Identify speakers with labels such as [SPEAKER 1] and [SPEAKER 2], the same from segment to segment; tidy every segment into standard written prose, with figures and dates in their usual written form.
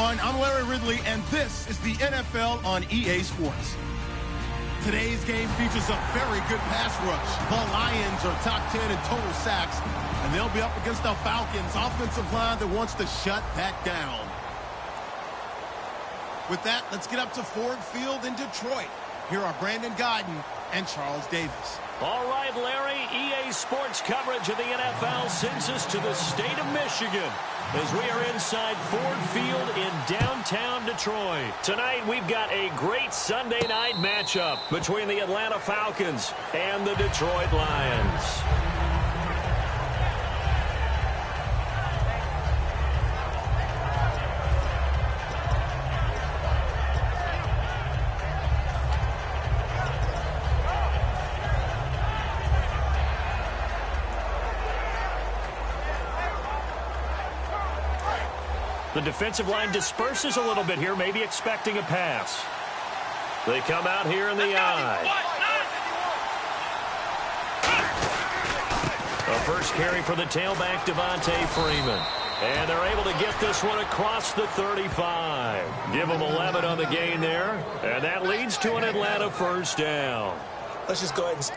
[SPEAKER 1] everyone. I'm Larry Ridley, and this is the NFL on EA Sports. Today's game features a very good pass rush. The Lions are top 10 in total sacks, and they'll be up against the Falcons' offensive line that wants to shut that down. With that, let's get up to Ford Field in Detroit. Here are Brandon Guyton and Charles Davis.
[SPEAKER 2] All right, Larry, EA Sports coverage of the NFL sends us to the state of Michigan as we are inside Ford Field in downtown Detroit. Tonight, we've got a great Sunday night matchup between the Atlanta Falcons and the Detroit Lions. The defensive line disperses a little bit here, maybe expecting a pass. They come out here in the I. A first carry for the tailback, Devontae Freeman. And they're able to get this one across the 35. Give them 11 on the gain there. And that leads to an Atlanta first down.
[SPEAKER 3] Let's just go ahead and...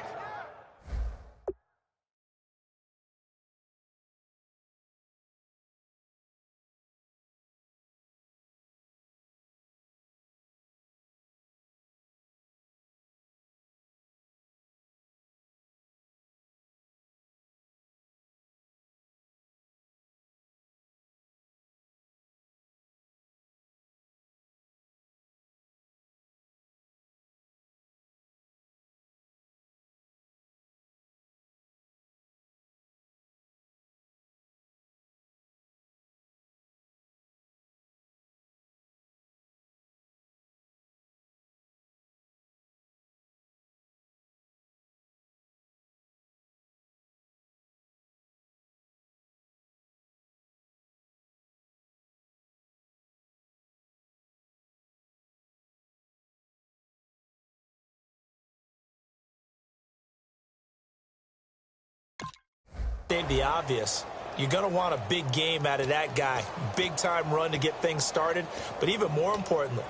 [SPEAKER 3] the obvious. You're going to want a big game out of that guy. Big-time run to get things started. But even more importantly,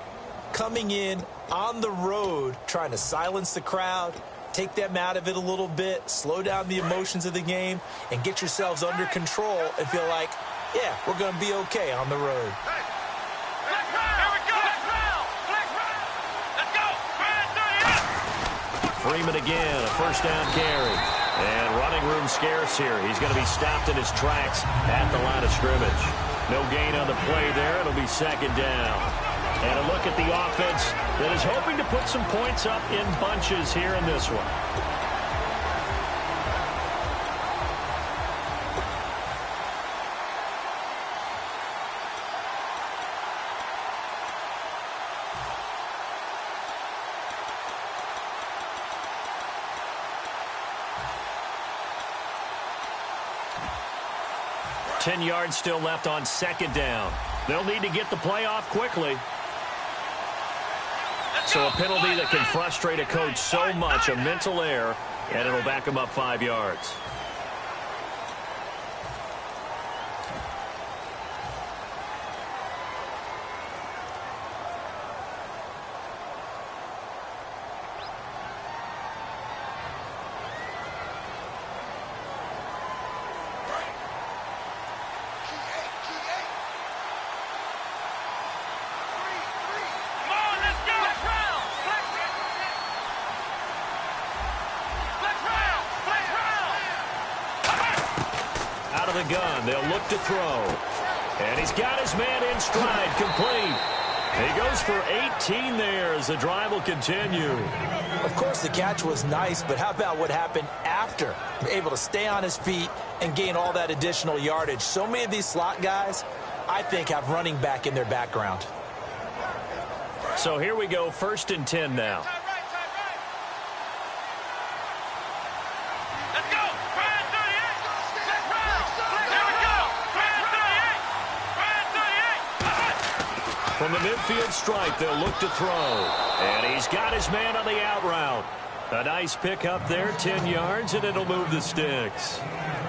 [SPEAKER 3] coming in on the road, trying to silence the crowd, take them out of it a little bit, slow down the emotions of the game, and get yourselves under control and feel like, yeah, we're going to be okay on the road.
[SPEAKER 2] Freeman again, a first down carry. And running room scarce here. He's going to be stopped in his tracks at the line of scrimmage. No gain on the play there. It'll be second down. And a look at the offense that is hoping to put some points up in bunches here in this one. Ten yards still left on second down. They'll need to get the play off quickly. So a penalty that can frustrate a coach so much, a mental error, and it'll back him up 5 yards. The gun. They'll look to throw. And he's got his man in stride, complete. He goes for 18 there as the drive will continue.
[SPEAKER 3] Of course, the catch was nice, but how about what happened after? Able to stay on his feet and gain all that additional yardage. So many of these slot guys, I think, have running back in their background.
[SPEAKER 2] So here we go, 1st and 10 now. From the midfield stripe, they'll look to throw. And he's got his man on the out route. A nice pick up there, 10 yards, and it'll move the sticks.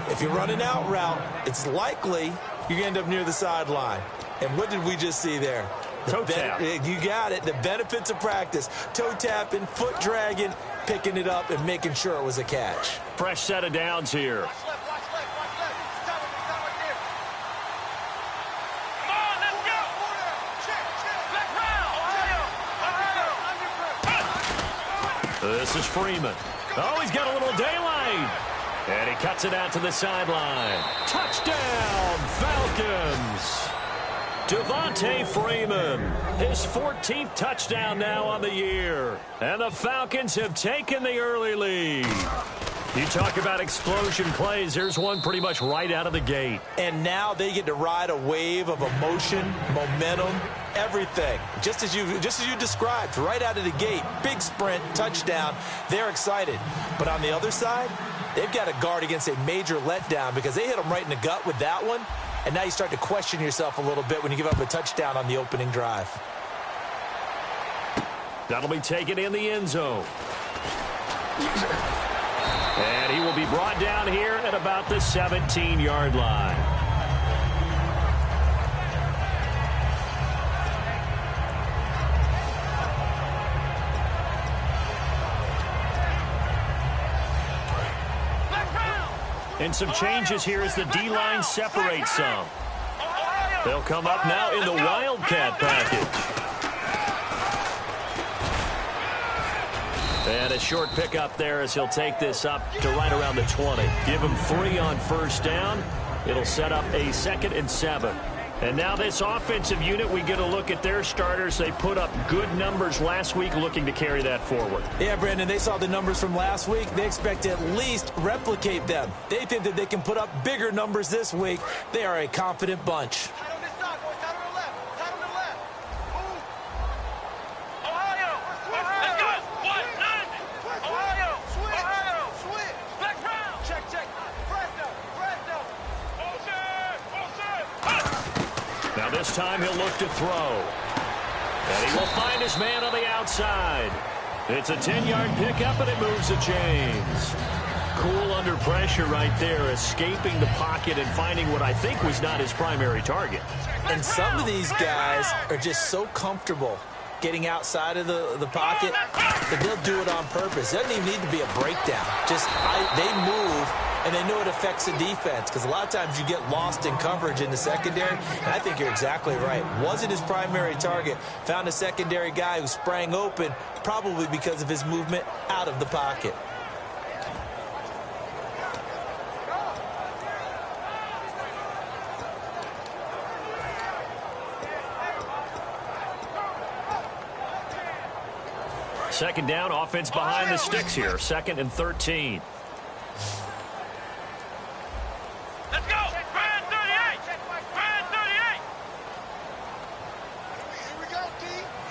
[SPEAKER 3] If you run an out route, it's likely you're going to end up near the sideline. And what did we just see there?
[SPEAKER 2] Toe tap.
[SPEAKER 3] You got it. The benefits of practice. Toe tapping, foot dragging, picking it up, and making sure it was a catch.
[SPEAKER 2] Fresh set of downs here. This is Freeman. Oh, he's got a little daylight. And he cuts it out to the sideline. Touchdown, Falcons. Devontae Freeman, his 14th touchdown now on the year. And the Falcons have taken the early lead. You talk about explosion plays. Here's one pretty much right out of the gate.
[SPEAKER 3] And now they get to ride a wave of emotion, momentum, everything. Just as you described, right out of the gate, big sprint, touchdown. They're excited. But on the other side, they've got to guard against a major letdown because they hit them right in the gut with that one. And now you start to question yourself a little bit when you give up a touchdown on the opening drive.
[SPEAKER 2] That'll be taken in the end zone. And he will be brought down here at about the 17-yard line. And some changes here as the D-line separates some. They'll come up now in the Wildcat package. And a short pickup there as he'll take this up to right around the 20. Give him 3 on first down. It'll set up a 2nd and 7. And now this offensive unit, we get a look at their starters. They put up good numbers last week, looking to carry that forward.
[SPEAKER 3] Yeah, Brandon, they saw the numbers from last week. They expect to at least replicate them. They think that they can put up bigger numbers this week. They are a confident bunch.
[SPEAKER 2] Now this time he'll look to throw. And he will find his man on the outside. It's a 10-yard pickup, and it moves the chains. Cool under pressure right there, escaping the pocket and finding what I think was not his primary target.
[SPEAKER 3] And some of these guys are just so comfortable getting outside of the pocket that they'll do it on purpose. It doesn't even need to be a breakdown. They move, and they know it affects the defense because a lot of times you get lost in coverage in the secondary, and I think you're exactly right. Wasn't his primary target. Found a secondary guy who sprang open, probably because of his movement out of the pocket.
[SPEAKER 2] Second down, offense behind the sticks here. 2nd and 13.
[SPEAKER 4] Let's go! Brand 38! Brand 38! Here we go, D.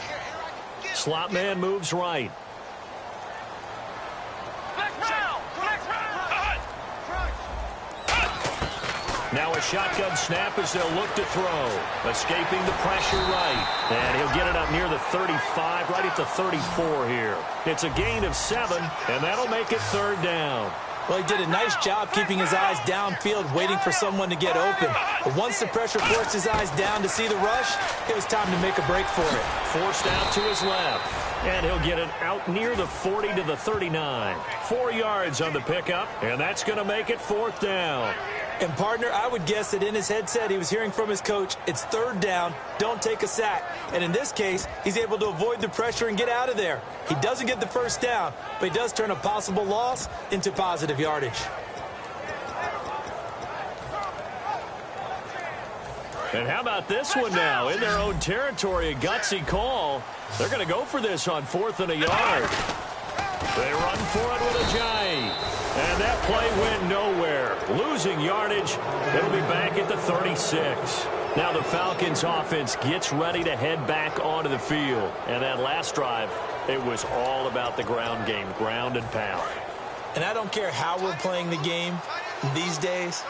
[SPEAKER 4] Here I can get
[SPEAKER 2] Slot man moves right. Now a shotgun snap as they'll look to throw. Escaping the pressure right. And he'll get it up near the 35, right at the 34 here. It's a gain of 7, and that'll make it 3rd down.
[SPEAKER 3] Well, he did a nice job keeping his eyes downfield, waiting for someone to get open. But once the pressure forced his eyes down to see the rush, it was time to make a break for it.
[SPEAKER 2] Forced out to his left. And he'll get it out near the 40 to the 39. 4 yards on the pickup, and that's going to make it 4th down.
[SPEAKER 3] And, partner, I would guess that in his headset he was hearing from his coach, it's 3rd down, don't take a sack. And in this case, he's able to avoid the pressure and get out of there. He doesn't get the 1st down, but he does turn a possible loss into positive yardage.
[SPEAKER 2] And how about this one now? In their own territory, a gutsy call. They're going to go for this on 4th and a yard. They run for it with a giant. And that play went nowhere. Losing yardage. It'll be back at the 36. Now the Falcons offense gets ready to head back onto the field. And that last drive, it was all about the ground game, ground and pound.
[SPEAKER 3] And I don't care how we're playing the game these days,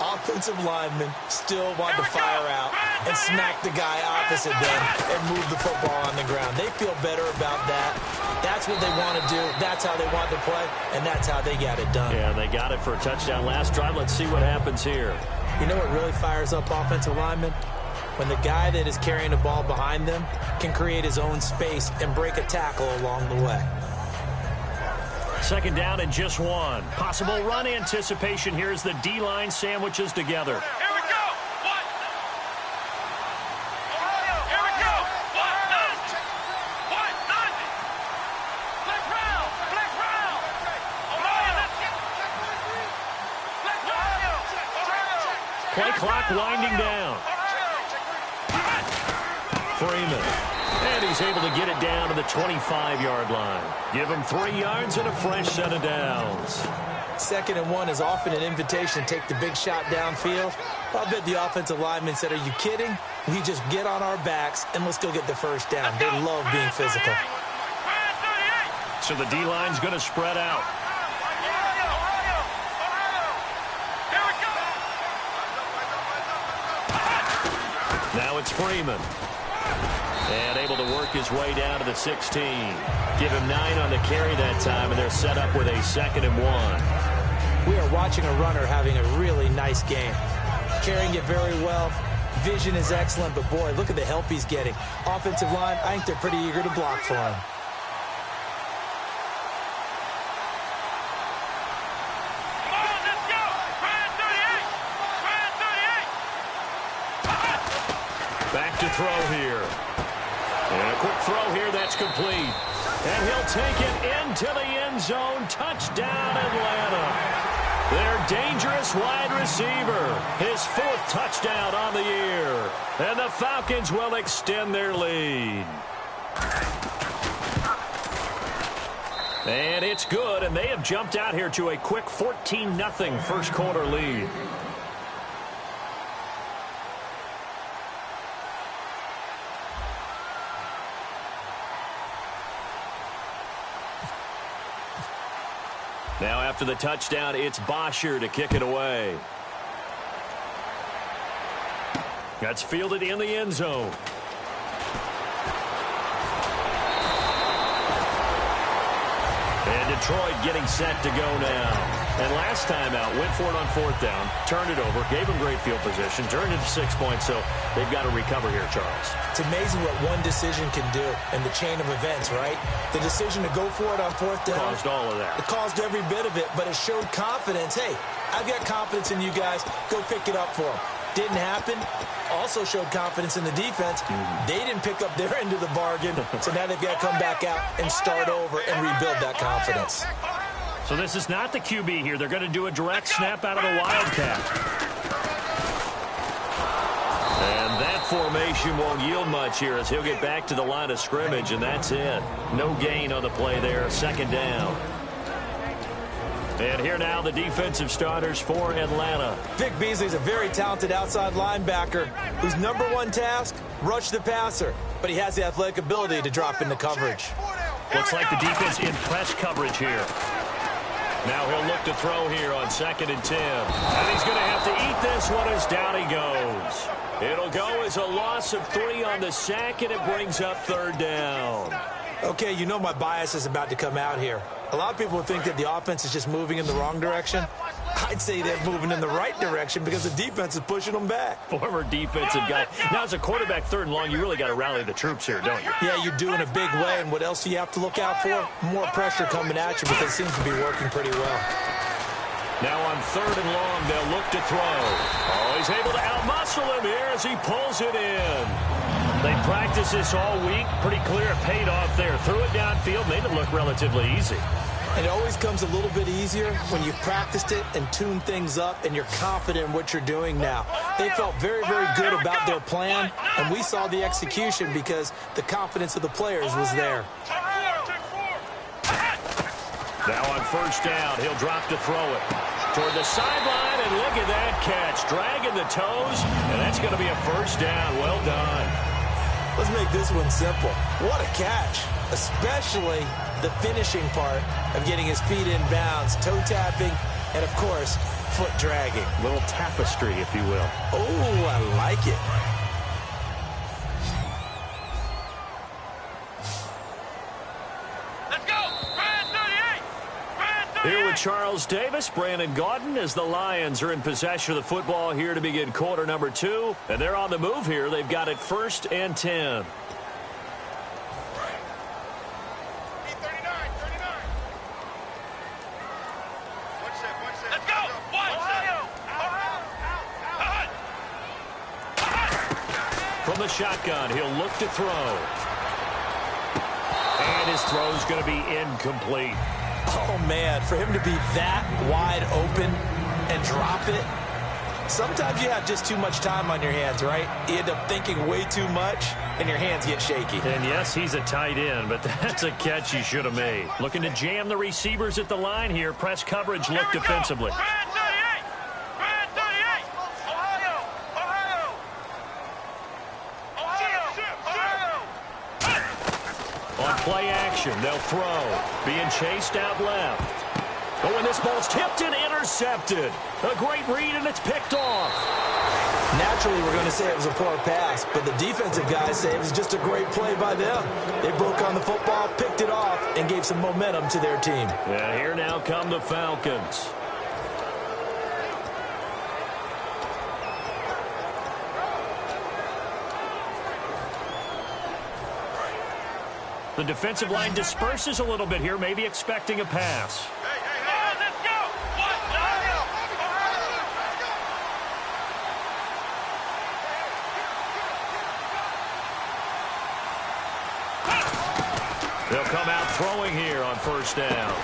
[SPEAKER 3] offensive linemen still want to fire out and smack the guy opposite them and move the football on the ground. They feel better about that. That's what they want to do. That's how they want to play, and that's how they got it done.
[SPEAKER 2] Yeah, they got it for a touchdown last drive. Let's see what happens here.
[SPEAKER 3] You know what really fires up offensive linemen? when the guy that is carrying the ball behind them can create his own space and break a tackle along the way.
[SPEAKER 2] Second down and just one. Possible run anticipation here as the D-line sandwiches together.
[SPEAKER 4] Here we go. What? Here we go. What? None. What? None. Flex round. Flex round. Orion, let's get. Flex round.
[SPEAKER 2] Play clock winding down. Freeman. And he's able to get it down to the 25-yard line. Give him 3 yards and a fresh set of downs.
[SPEAKER 3] 2nd and 1 is often an invitation to take the big shot downfield. I bet the offensive lineman said, are you kidding? We just get on our backs and let's go get the first down. They love being physical.
[SPEAKER 2] So the D-line's going to spread out. Now it's Freeman. And able to work his way down to the 16. Give him 9 on the carry that time, and they're set up with a 2nd and 1.
[SPEAKER 3] We are watching a runner having a really nice game. Carrying it very well. Vision is excellent, but boy, look at the help he's getting. Offensive line, I think they're pretty eager to block for him.
[SPEAKER 2] Back to throw here. And a quick throw here that's complete. And he'll take it into the end zone. Touchdown, Atlanta. Their dangerous wide receiver. His 4th touchdown on the year. And the Falcons will extend their lead. And it's good, and they have jumped out here to a quick 14-0 first quarter lead. Now after the touchdown, it's Bosher to kick it away. That's fielded in the end zone. And Detroit getting set to go now. And last time out, went for it on 4th down, turned it over, gave them great field position, turned it to 6 points, so they've got to recover here, Charles.
[SPEAKER 3] It's amazing what one decision can do in the chain of events, right? The decision to go for it on 4th down.
[SPEAKER 2] Caused all of that.
[SPEAKER 3] It caused every bit of it, but it showed confidence. Hey, I've got confidence in you guys. Go pick it up for them. Didn't happen. Also showed confidence in the defense. They didn't pick up their end of the bargain, so now they've got to come back out and start over and rebuild that confidence.
[SPEAKER 2] So this is not the QB here. They're going to do a direct snap out of the Wildcat. And that formation won't yield much here as he'll get back to the line of scrimmage, and that's it. No gain on the play there. 2nd down. And here now the defensive starters for Atlanta.
[SPEAKER 3] Vic Beasley's a very talented outside linebacker whose #1 task, rush the passer. But he has the athletic ability to drop into coverage.
[SPEAKER 2] Looks like the defense in press coverage here. Now he'll look to throw here on 2nd and 10. And he's going to have to eat this one as down he goes. It'll go as a loss of 3 on the sack, and it brings up 3rd down.
[SPEAKER 3] Okay, you know my bias is about to come out here. A lot of people think that the offense is just moving in the wrong direction. I'd say they're moving in the right direction because the defense is pushing them back.
[SPEAKER 2] Former defensive guy. Now, as a quarterback 3rd and long, you really got to rally the troops here, don't you?
[SPEAKER 3] Yeah, you do in a big way. And what else do you have to look out for? More pressure coming at you because it seems to be working pretty well.
[SPEAKER 2] Now on 3rd and long, they'll look to throw. Oh, he's able to outmuscle him here as he pulls it in. They practiced this all week. Pretty clear it paid off there. Threw it downfield, made it look relatively easy.
[SPEAKER 3] It always comes a little bit easier when you've practiced it and tuned things up and you're confident in what you're doing now. They felt very, very good about their plan, and we saw the execution because the confidence of the players was there.
[SPEAKER 2] Now on 1st down, he'll drop to throw it. Toward the sideline, and look at that catch. Dragging the toes, and that's going to be a 1st down. Well done.
[SPEAKER 3] Let's make this one simple. What a catch, especially the finishing part of getting his feet in bounds, toe tapping, and, of course, foot dragging.
[SPEAKER 2] Little tapestry, if you will.
[SPEAKER 3] Oh, I like it.
[SPEAKER 2] Here with Charles Davis, Brandon Gaudin, as the Lions are in possession of the football here to begin quarter number 2. And they're on the move here. They've got it 1st and 10. From the shotgun, he'll look to throw. And his throw's going to be incomplete.
[SPEAKER 3] Oh, man, for him to be that wide open and drop it, sometimes you have just too much time on your hands, right? You end up thinking way too much, and your hands get shaky.
[SPEAKER 2] And, yes, he's a tight end, but that's a catch he should have made. Looking to jam the receivers at the line here. Press coverage, look defensively. On play action, they'll throw. Being chased out left. Oh, and this ball's tipped and intercepted. A great read, and it's picked off.
[SPEAKER 3] Naturally, we're going to say it was a poor pass, but the defensive guys say it was just a great play by them. They broke on the football, picked it off, and gave some momentum to their team.
[SPEAKER 2] Yeah, here now come the Falcons. The defensive line disperses a little bit here, maybe expecting a pass.
[SPEAKER 4] Let's go!
[SPEAKER 2] They'll come out throwing here on 1st down.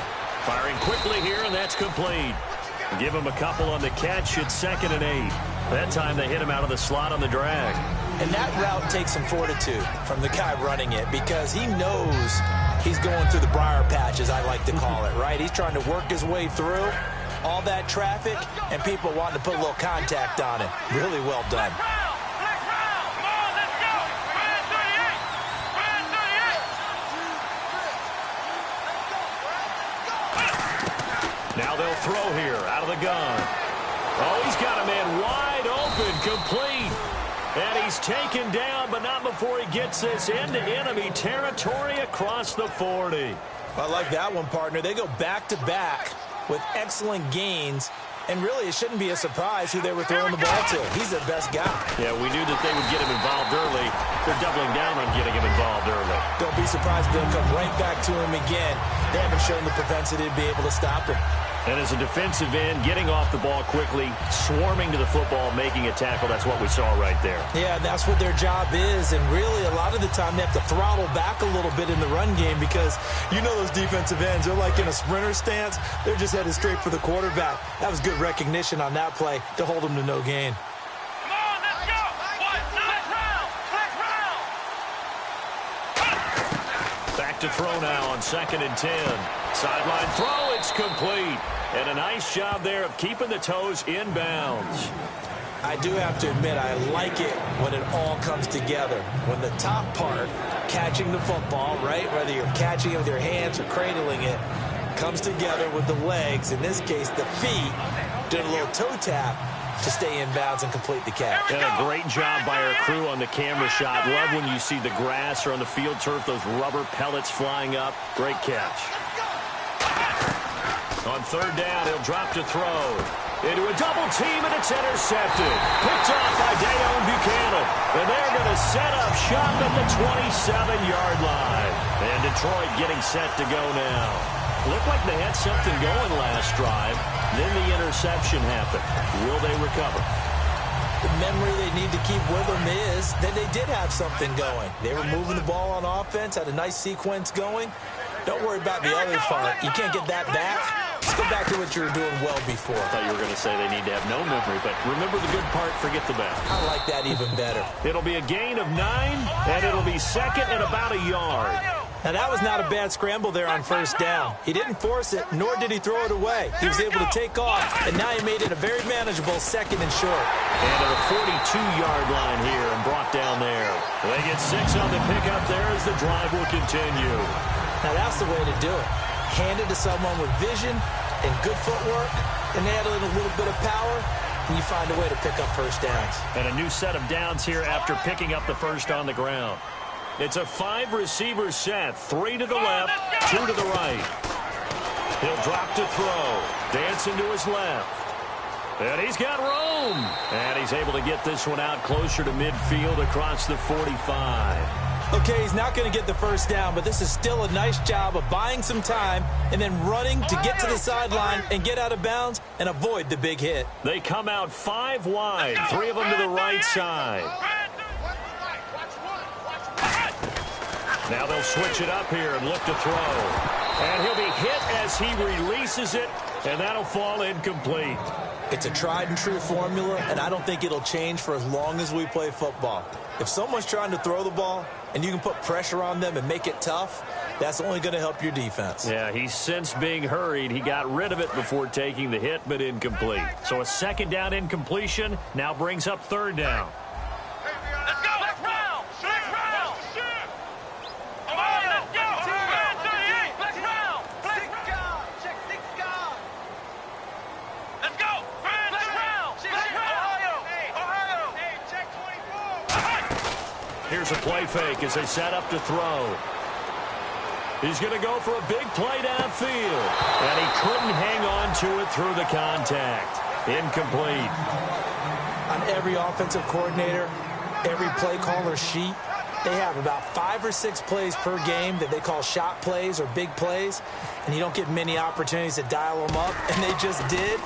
[SPEAKER 2] Firing quickly here, and that's complete. Give him a couple on the catch. It's 2nd and 8. That time they hit him out of the slot on the drag.
[SPEAKER 3] And that route takes some fortitude from the guy running it because he knows he's going through the briar patch, as I like to call it, right? He's trying to work his way through all that traffic and people wanting to put a little contact on him. Really well done.
[SPEAKER 2] Now they'll throw here out of the gun. Oh, he's got a man wide open, complete. And he's taken down, but not before he gets this into enemy territory across the 40.
[SPEAKER 3] I like that one, partner. They go back-to-back with excellent gains, and really it shouldn't be a surprise who they were throwing the ball to. He's their best guy.
[SPEAKER 2] Yeah, we knew that they would get him involved early. They're doubling down on getting him involved early.
[SPEAKER 3] Don't be surprised if they'll come right back to him again. They haven't shown the propensity to be able to stop him.
[SPEAKER 2] And as a defensive end, getting off the ball quickly, swarming to the football, making a tackle, that's what we saw right there.
[SPEAKER 3] Yeah, that's what their job is, and really a lot of the time they have to throttle back a little bit in the run game because you know those defensive ends, they're like in a sprinter stance. They're just headed straight for the quarterback. That was good recognition on that play to hold them to no gain.
[SPEAKER 4] Come on, let's go!
[SPEAKER 2] Back to throw now on 2nd and 10. Sideline throw, it's complete. And a nice job there of keeping the toes in bounds.
[SPEAKER 3] I do have to admit, I like it when it all comes together. When the top part, catching the football, right, whether you're catching it with your hands or cradling it, comes together with the legs, in this case the feet, did a little toe tap to stay in bounds and complete the catch.
[SPEAKER 2] And a great job by our crew on the camera shot. Love when you see the grass or on the field turf, those rubber pellets flying up. Great catch. On 3rd down, he'll drop to throw. Into a double team, and it's intercepted. Picked off by Dayon Buchanan. And they're going to set up shop at the 27-yard line. And Detroit getting set to go now. Looked like they had something going last drive. Then the interception happened. Will they recover?
[SPEAKER 3] The memory they need to keep with them is that they did have something going. They were moving the ball on offense, had a nice sequence going. Don't worry about the other part. You can't get that back. Just go back to what you were doing well before.
[SPEAKER 2] I thought you were going to say they need to have no memory, but remember the good part, forget the bad.
[SPEAKER 3] I like that even better.
[SPEAKER 2] It'll be a gain of 9, and it'll be 2nd and about a yard.
[SPEAKER 3] Now, that was not a bad scramble there on 1st down. He didn't force it, nor did he throw it away. He was able to take off, and now he made it a very manageable 2nd and short.
[SPEAKER 2] And at a 42-yard line here and brought down there. They get 6 on the pickup there as the drive will continue.
[SPEAKER 3] Now, that's the way to do it. Hand it to someone with vision and good footwork, and add a little bit of power, and you find a way to pick up 1st downs.
[SPEAKER 2] And a new set of downs here after picking up the 1st on the ground. It's a 5-receiver set, 3 to the left, 2 to the right. He'll drop to throw. Dancing to his left. And he's got room. And he's able to get this one out closer to midfield across the 45.
[SPEAKER 3] Okay, he's not going to get the first down, but this is still a nice job of buying some time and then running to get to the sideline and get out of bounds and avoid the big hit.
[SPEAKER 2] They come out 5 wide, 3 of them to the right side. Now they'll switch it up here and look to throw. And he'll be hit as he releases it, and that'll fall incomplete.
[SPEAKER 3] It's a tried-and-true formula, and I don't think it'll change for as long as we play football. If someone's trying to throw the ball and you can put pressure on them and make it tough, that's only going to help your defense.
[SPEAKER 2] Yeah, he's since being hurried. He got rid of it before taking the hit, but incomplete. So a second down incompletion now brings up third down.
[SPEAKER 4] Let's go. Next round. Next round. Come on, let's go. Man 38. Next round. Six guard. Check 6 guard. Let's go. Man, next round. Next round. Ohio. Hey, check 24.
[SPEAKER 2] Here's a play fake as they set up to throw. He's going to go for a big play downfield. And he couldn't hang on to it through the contact. Incomplete.
[SPEAKER 3] On every offensive coordinator, every play caller sheet, they have about 5 or 6 plays per game that they call shot plays or big plays, and you don't get many opportunities to dial them up, and they just did,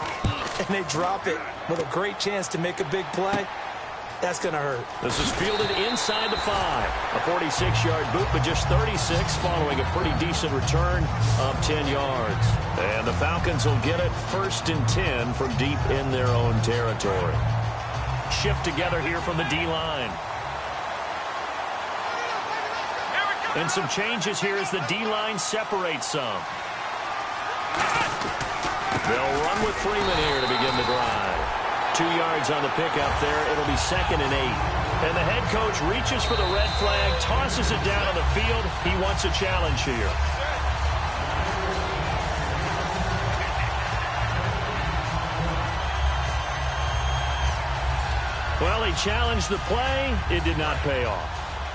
[SPEAKER 3] and they drop it with a great chance to make a big play. That's going to hurt.
[SPEAKER 2] This is fielded inside the 5. A 46-yard boot, but just 36 following a pretty decent return of 10 yards. And the Falcons will get it 1st and 10 from deep in their own territory. Shift together here from the D-line. And some changes here as the D-line separates some. They'll run with Freeman here to begin the drive. 2 yards on the pickup there. It'll be 2nd and 8. And the head coach reaches for the red flag, tosses it down on the field. He wants a challenge here. Well, he challenged the play. It did not pay off.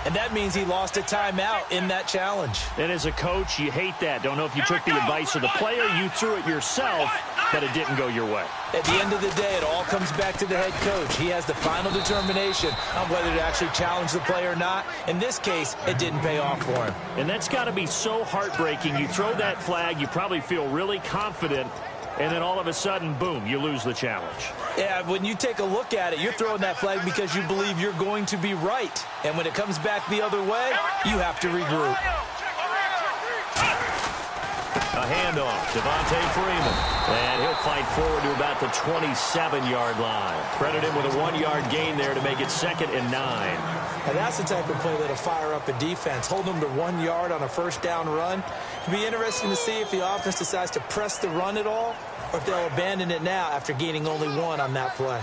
[SPEAKER 3] And that means he lost a timeout in that challenge.
[SPEAKER 2] And as a coach, you hate that. Don't know if you took the advice of the player, you threw it yourself, but it didn't go your way.
[SPEAKER 3] At the end of the day, it all comes back to the head coach. He has the final determination on whether to actually challenge the play or not. In this case, it didn't pay off for him.
[SPEAKER 2] And that's got to be so heartbreaking. You throw that flag, you probably feel really confident, and then all of a sudden, boom, you lose the challenge.
[SPEAKER 3] Yeah, when you take a look at it, you're throwing that flag because you believe you're going to be right. And when it comes back the other way, you have to regroup.
[SPEAKER 2] A handoff, Devontae Freeman. And he'll fight forward to about the 27-yard line. Credit him with a 1-yard gain there to make it 2nd and 9.
[SPEAKER 3] And that's the type of play that'll fire up a defense. Hold them to 1 yard on a first down run. It'll be interesting to see if the offense decides to press the run at all, or if they'll abandon it now after gaining only 1 on that play.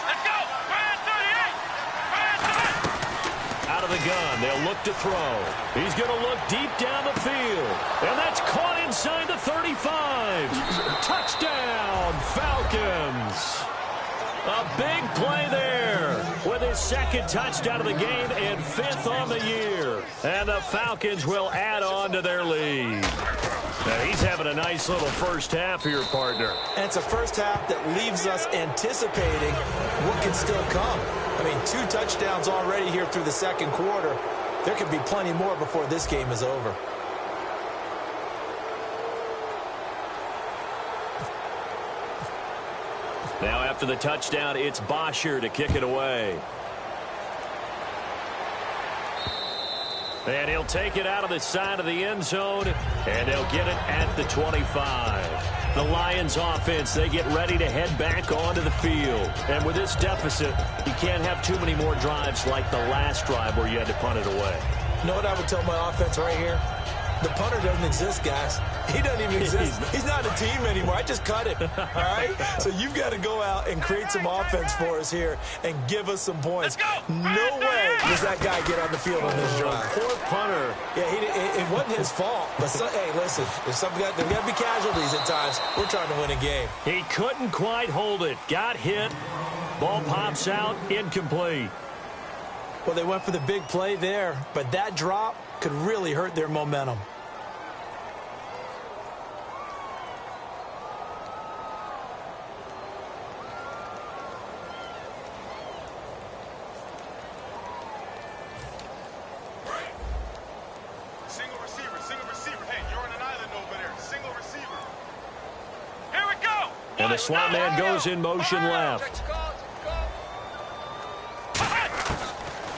[SPEAKER 4] Let's go. Man 38.
[SPEAKER 2] Out of the gun, they'll look to throw. He's going to look deep down the field. And that's caught inside the 35. Touchdown, Falcons. A big play there with his 2nd touchdown of the game and 5th on the year. And the Falcons will add on to their lead. Now he's having a nice little first half here, partner.
[SPEAKER 3] And it's a first half that leaves us anticipating what can still come. I mean, 2 touchdowns already here through the 2nd quarter. There could be plenty more before this game is over.
[SPEAKER 2] Now after the touchdown, it's Bosher to kick it away. And he'll take it out of the side of the end zone, and they'll get it at the 25. The Lions offense, they get ready to head back onto the field. And with this deficit, you can't have too many more drives like the last drive where you had to punt it away.
[SPEAKER 3] You know what I would tell my offense right here? The punter doesn't exist, guys. He doesn't even exist. He's not a team anymore. I just cut it, all right? So you've got to go out and create some offense for us here and give us some points. No way does that guy get on the field on this drive.
[SPEAKER 2] Poor punter.
[SPEAKER 3] Yeah, it wasn't his fault. But, hey, listen, there's got to be casualties at times. We're trying to win a game.
[SPEAKER 2] He couldn't quite hold it. Got hit. Ball pops out. Incomplete.
[SPEAKER 3] Well, they went for the big play there, but that drop could really hurt their momentum.
[SPEAKER 2] And the slot man goes in motion left.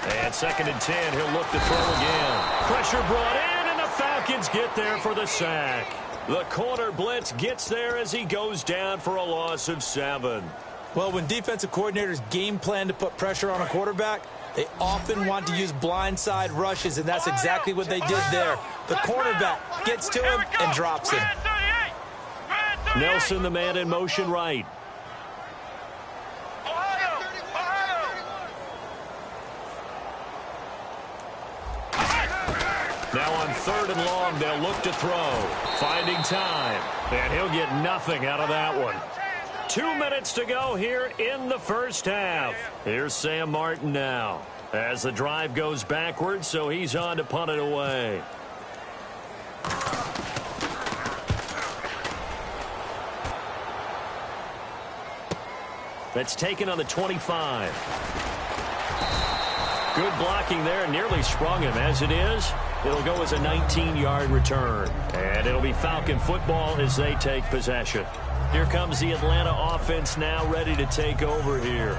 [SPEAKER 2] And 2nd and 10, he'll look to throw again. Pressure brought in, and the Falcons get there for the sack. The corner blitz gets there as he goes down for a loss of 7.
[SPEAKER 3] Well, when defensive coordinators game plan to put pressure on a quarterback, they often want to use blindside rushes, and that's exactly what they did there. The cornerback gets to him and drops him.
[SPEAKER 2] Nelson, the man in motion right. Now on 3rd and long, they'll look to throw. Finding time. And he'll get nothing out of that one. 2 minutes to go here in the first half. Here's Sam Martin now. As the drive goes backwards, so he's on to punt it away. That's taken on the 25. Good blocking there, nearly sprung him. As it is, it'll go as a 19-yard return. And it'll be Falcon football as they take possession. Here comes the Atlanta offense now ready to take over here.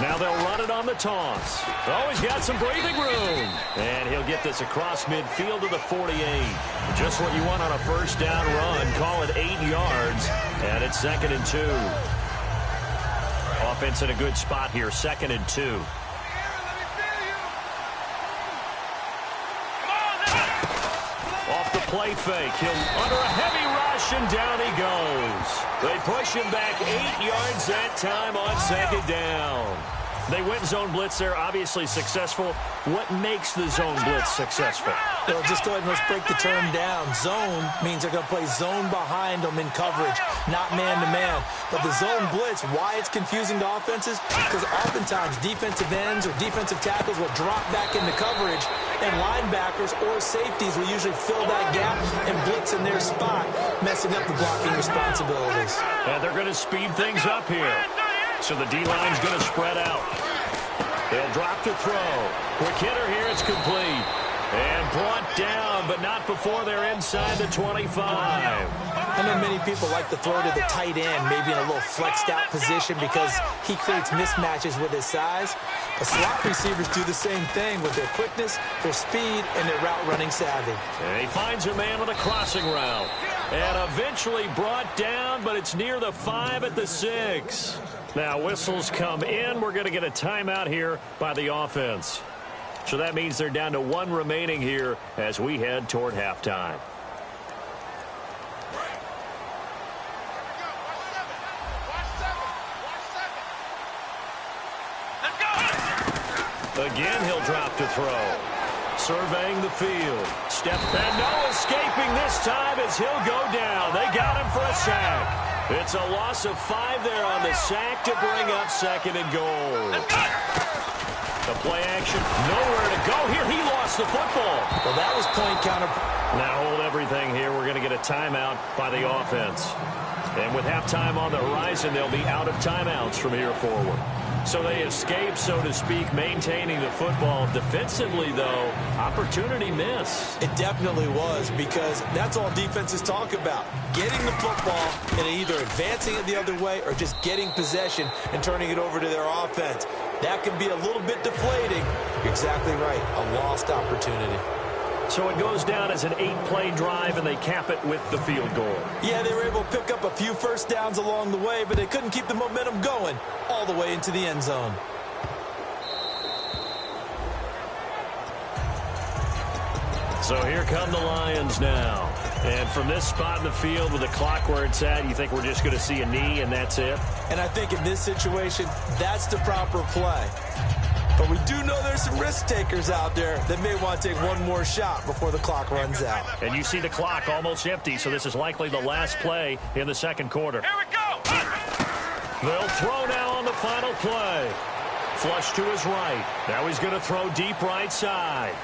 [SPEAKER 2] Now they'll run it on the toss. Oh, he's got some breathing room. And he'll get this across midfield to the 48. Just what you want on a first down run. Call it 8 yards. And it's 2nd and 2. Offense in a good spot here. 2nd and 2. Off the play fake. He'll under a heavy rush, and down he goes. They push him back 8 yards that time on 2nd down. They went zone blitz there, obviously successful. What makes the zone blitz successful?
[SPEAKER 3] Well, just go ahead and let's break the term down. Zone means they're going to play zone behind them in coverage, not man-to-man. But the zone blitz, why it's confusing to offenses? Because oftentimes defensive ends or defensive tackles will drop back into coverage, and linebackers or safeties will usually fill that gap and blitz in their spot, messing up the blocking responsibilities.
[SPEAKER 2] And they're going to speed things up here. So the D-line's going to spread out. They'll drop to throw. Quick hitter here, it's complete. And brought down, but not before they're inside the 25.
[SPEAKER 3] I know many people like to throw to the tight end, maybe in a little flexed out position because he creates mismatches with his size. But slot receivers do the same thing with their quickness, their speed, and their route running savvy.
[SPEAKER 2] And he finds a man with a crossing route. And eventually brought down, but it's near the 5 at the 6. Now whistles come in. We're going to get a timeout here by the offense. So that means they're down to 1 remaining here as we head toward halftime. Again, he'll drop to throw. Surveying the field. Step and no escaping this time as he'll go down. They got him for a sack. It's a loss of 5 there on the sack to bring up 2nd and goal. The play action, nowhere to go here. He lost the football.
[SPEAKER 3] Well, that was point counter.
[SPEAKER 2] Now hold everything here. We're going to get a timeout by the offense. And with halftime on the horizon, they'll be out of timeouts from here forward. So they escape, so to speak, maintaining the football. Defensively, though, opportunity miss.
[SPEAKER 3] It definitely was, because that's all defenses talk about. Getting the football and either advancing it the other way or just getting possession and turning it over to their offense. That can be a little bit deflating. You're exactly right. A lost opportunity.
[SPEAKER 2] So it goes down as an 8-play drive, and they cap it with the field goal.
[SPEAKER 3] Yeah, they were able to pick up a few first downs along the way, but they couldn't keep the momentum going all the way into the end zone.
[SPEAKER 2] So here come the Lions now. And from this spot in the field with the clock where it's at, you think we're just going to see a knee and that's it?
[SPEAKER 3] And I think in this situation, that's the proper play. But we do know there's some risk takers out there that may want to take one more shot before the clock runs out.
[SPEAKER 2] And you see the clock almost empty, so this is likely the last play in the second quarter.
[SPEAKER 4] Here we go.
[SPEAKER 2] They'll throw now on the final play. Flush to his right. Now he's going to throw deep right side.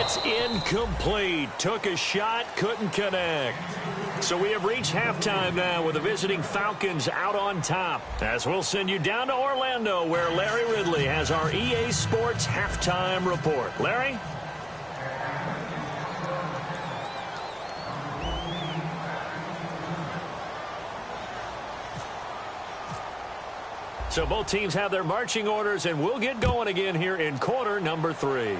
[SPEAKER 2] It's incomplete. Took a shot, couldn't connect. So we have reached halftime now with the visiting Falcons out on top. As we'll send you down to Orlando where Larry Ridley has our EA Sports halftime report. Larry? So both teams have their marching orders, and we'll get going again here in quarter number 3.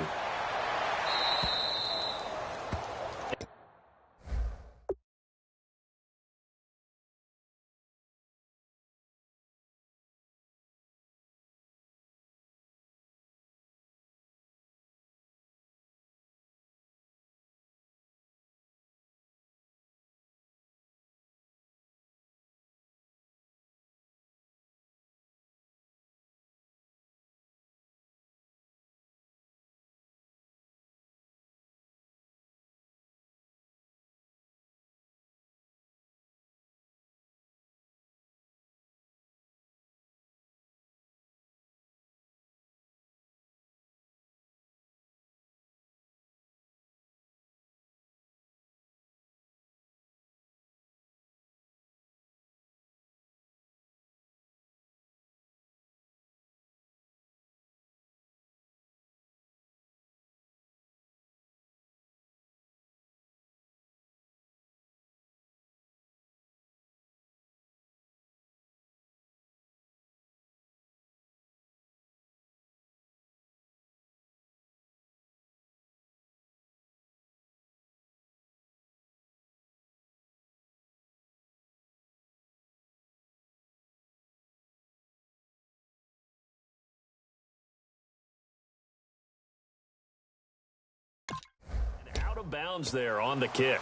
[SPEAKER 2] Out of bounds there on the kick.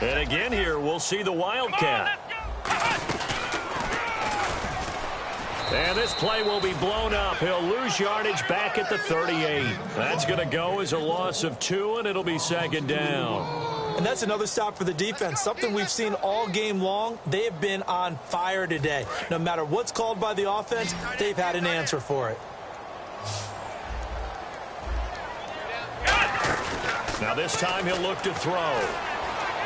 [SPEAKER 2] And again here, we'll see the Wildcat. And this play will be blown up. He'll lose yardage back at the 38. That's going to go as a loss of 2, and it'll be second down.
[SPEAKER 3] And that's another stop for the defense, something we've seen all game long. They have been on fire today. No matter what's called by the offense, they've had an answer for it.
[SPEAKER 2] Now this time he'll look to throw.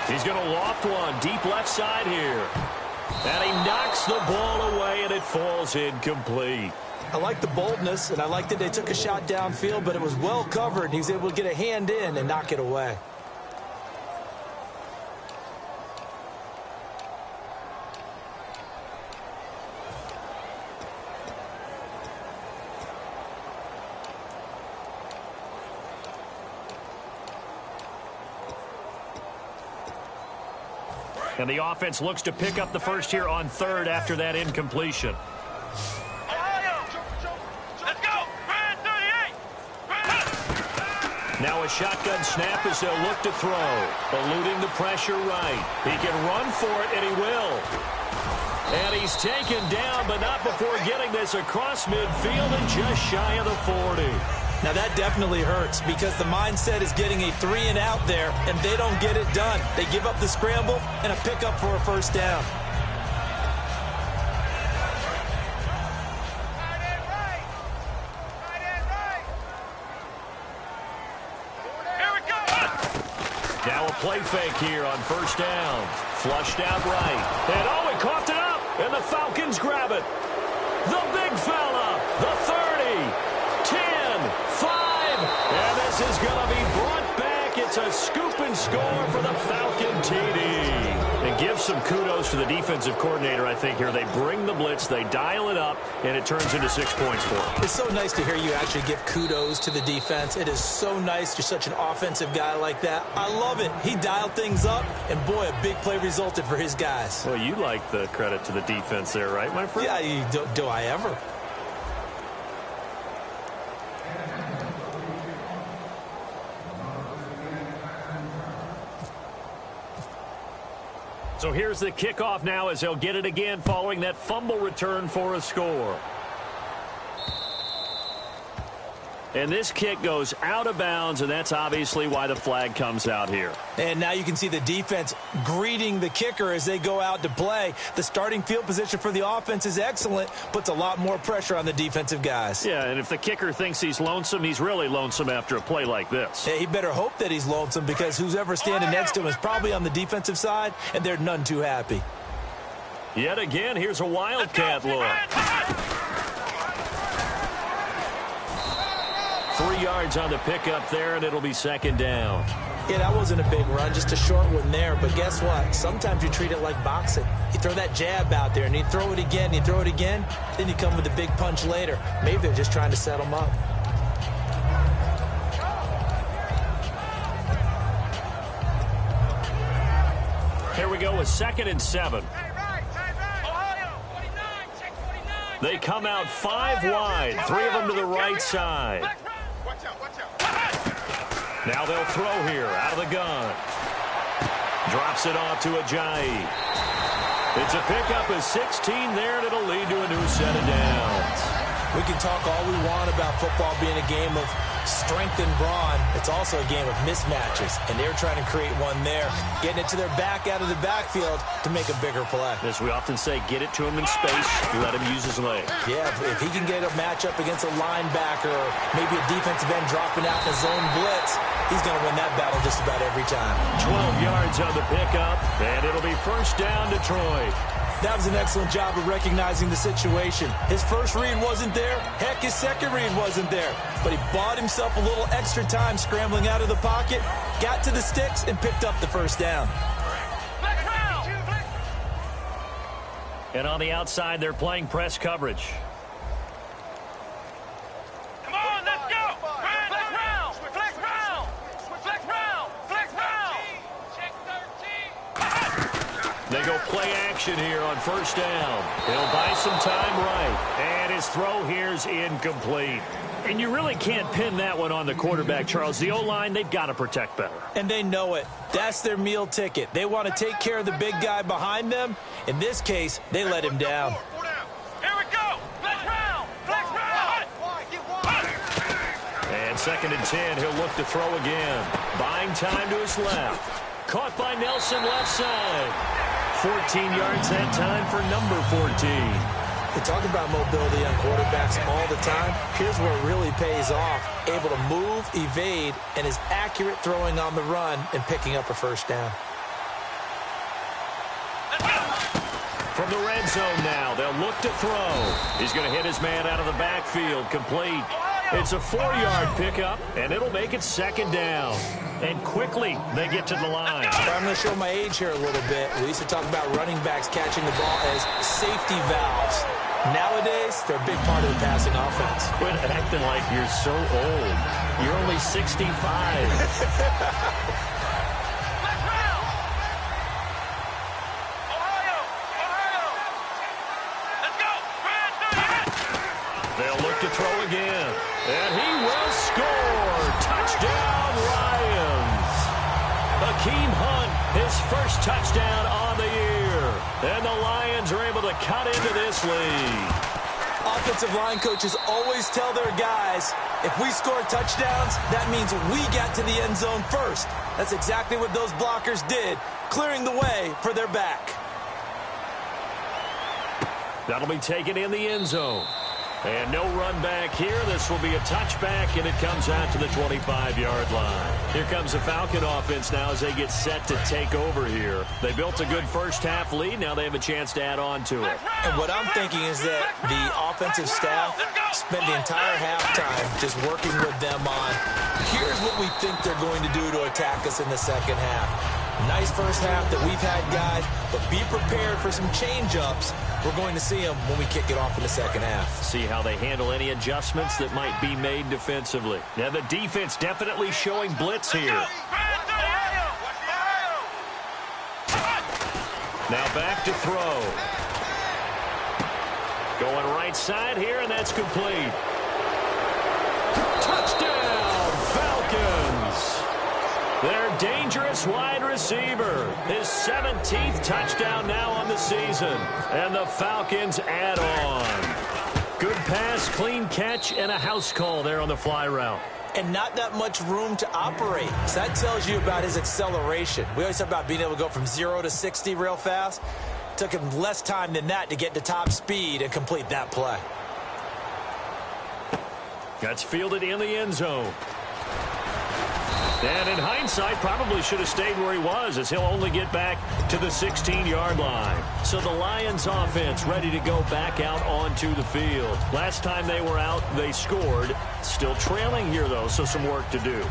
[SPEAKER 2] He's going to loft one deep left side here. And he knocks the ball away, and it falls incomplete.
[SPEAKER 3] I like the boldness, and I like that they took a shot downfield, but it was well covered. He was able to get a hand in and knock it away.
[SPEAKER 2] And the offense looks to pick up the first here on third after that incompletion.
[SPEAKER 4] Let's go! Brand 38!
[SPEAKER 2] Now a shotgun snap as they'll look to throw. Eluding the pressure right. He can run for it, and he will. And he's taken down, but not before getting this across midfield and just shy of the 40.
[SPEAKER 3] Now that definitely hurts because the mindset is getting a 3-and-out there, and they don't get it done. They give up the scramble and a pickup for a first down.
[SPEAKER 4] Here we go!
[SPEAKER 2] Now a play fake here on first down. Flushed out right. And oh, he coughed it up, and the Falcons grab it. The big fella, the 30. 10, 5, and this is going to be brought back. It's a scoop and score for the Falcon TD. And give some kudos to the defensive coordinator, I think, here. They bring the blitz, they dial it up, and it turns into 6 points for them.
[SPEAKER 3] It's so nice to hear you actually give kudos to the defense. It is so nice. You're such an offensive guy like that. I love it. He dialed things up, and boy, a big play resulted for his guys.
[SPEAKER 2] Well, you like the credit to the defense there, right, my friend?
[SPEAKER 3] Yeah, do I ever?
[SPEAKER 2] So here's the kickoff now as they'll get it again following that fumble return for a score. And this kick goes out of bounds, and that's obviously why the flag comes out here.
[SPEAKER 3] And now you can see the defense greeting the kicker as they go out to play. The starting field position for the offense is excellent, puts a lot more pressure on the defensive guys.
[SPEAKER 2] Yeah, and if the kicker thinks he's lonesome, he's really lonesome after a play like this.
[SPEAKER 3] Yeah, he better hope that he's lonesome, because who's ever standing next to him is probably on the defensive side, and they're none too happy.
[SPEAKER 2] Yet again, here's a wildcat look. 3 yards on the pickup there, and it'll be second down.
[SPEAKER 3] Yeah, that wasn't a big run, just a short one there. But guess what? Sometimes you treat it like boxing. You throw that jab out there, and you throw it again, you throw it again, then you come with a big punch later. Maybe they're just trying to set them up.
[SPEAKER 2] Here we go with 2nd and 7. They come out 5 wide, 3 of them to the right side. Now they'll throw here out of the gun. Drops it off to Ajayi. It's a pickup of 16 there, and it'll lead to a new set of downs.
[SPEAKER 3] We can talk all we want about football being a game of strength and brawn. It's also a game of mismatches, and they're trying to create one there, getting it to their back out of the backfield to make a bigger play.
[SPEAKER 2] As we often say, get it to him in space, let him use his leg.
[SPEAKER 3] Yeah, if he can get a matchup against a linebacker or maybe a defensive end dropping out in a zone blitz, he's going to win that battle just about every time.
[SPEAKER 2] 12 yards on the pickup, and it'll be first down, Detroit.
[SPEAKER 3] That was an excellent job of recognizing the situation. His first read wasn't there. Heck, his second read wasn't there. But he bought himself a little extra time scrambling out of the pocket, got to the sticks, and picked up the first down.
[SPEAKER 2] And on the outside, they're playing press coverage.
[SPEAKER 4] Come on, let's go! Flex round! Flex round! Flex round! Flex round! Check 13!
[SPEAKER 2] They go play action here on first down. He'll buy some time right. And his throw here's incomplete. And you really can't pin that one on the quarterback, Charles. The O-line, they've got to protect better.
[SPEAKER 3] And they know it. That's their meal ticket. They want to take care of the big guy behind them. In this case, they let him down.
[SPEAKER 4] Here we go! Flex round! Flex round!
[SPEAKER 2] And 2nd and 10, he'll look to throw again. Buying time to his left. Caught by Nelson left side. 14 yards that time for number 14.
[SPEAKER 3] We talk about mobility on quarterbacks all the time. Here's where it really pays off. Able to move, evade, and is accurate throwing on the run and picking up a first down.
[SPEAKER 2] From the red zone now, they'll look to throw. He's going to hit his man out of the backfield, complete. It's a 4-yard pickup, and it'll make it second down. And quickly, they get to the line.
[SPEAKER 3] I'm going to show my age here a little bit. We used to talk about running backs catching the ball as safety valves. Nowadays, they're a big part of the passing offense.
[SPEAKER 2] Quit acting like you're so old. You're only 65. They'll look to throw again. And he will score. Touchdown, Lions. Hakeem Hunt, his first touchdown on the year. And the Lions are able to cut into this lead.
[SPEAKER 3] Offensive line coaches always tell their guys, if we score touchdowns, that means we got to the end zone first. That's exactly what those blockers did, clearing the way for their back.
[SPEAKER 2] That'll be taken in the end zone. And no run back here. This will be a touchback, and it comes out to the 25-yard line. Here comes the Falcon offense now as they get set to take over here. They built a good first-half lead. Now they have a chance to add on to it.
[SPEAKER 3] And what I'm thinking is that the offensive staff spent the entire halftime just working with them on, here's what we think they're going to do to attack us in the second half. Nice first half that we've had, guys, but be prepared for some change-ups. We're going to see them when we kick it off in the second half.
[SPEAKER 2] See how they handle any adjustments that might be made defensively. Now the defense definitely showing blitz here. Now back to throw. Going right side here, and that's complete. Touchdown, Falcons! Their dangerous wide receiver. His 17th touchdown now on the season. And the Falcons add on. Good pass, clean catch, and a house call there on the fly route.
[SPEAKER 3] And not that much room to operate. So that tells you about his acceleration. We always talk about being able to go from 0 to 60 real fast. Took him less time than that to get to top speed and complete that play.
[SPEAKER 2] That's fielded in the end zone. And in hindsight, probably should have stayed where he was, as he'll only get back to the 16-yard line. So the Lions offense ready to go back out onto the field. Last time they were out, they scored. Still trailing here, though, so some work to do.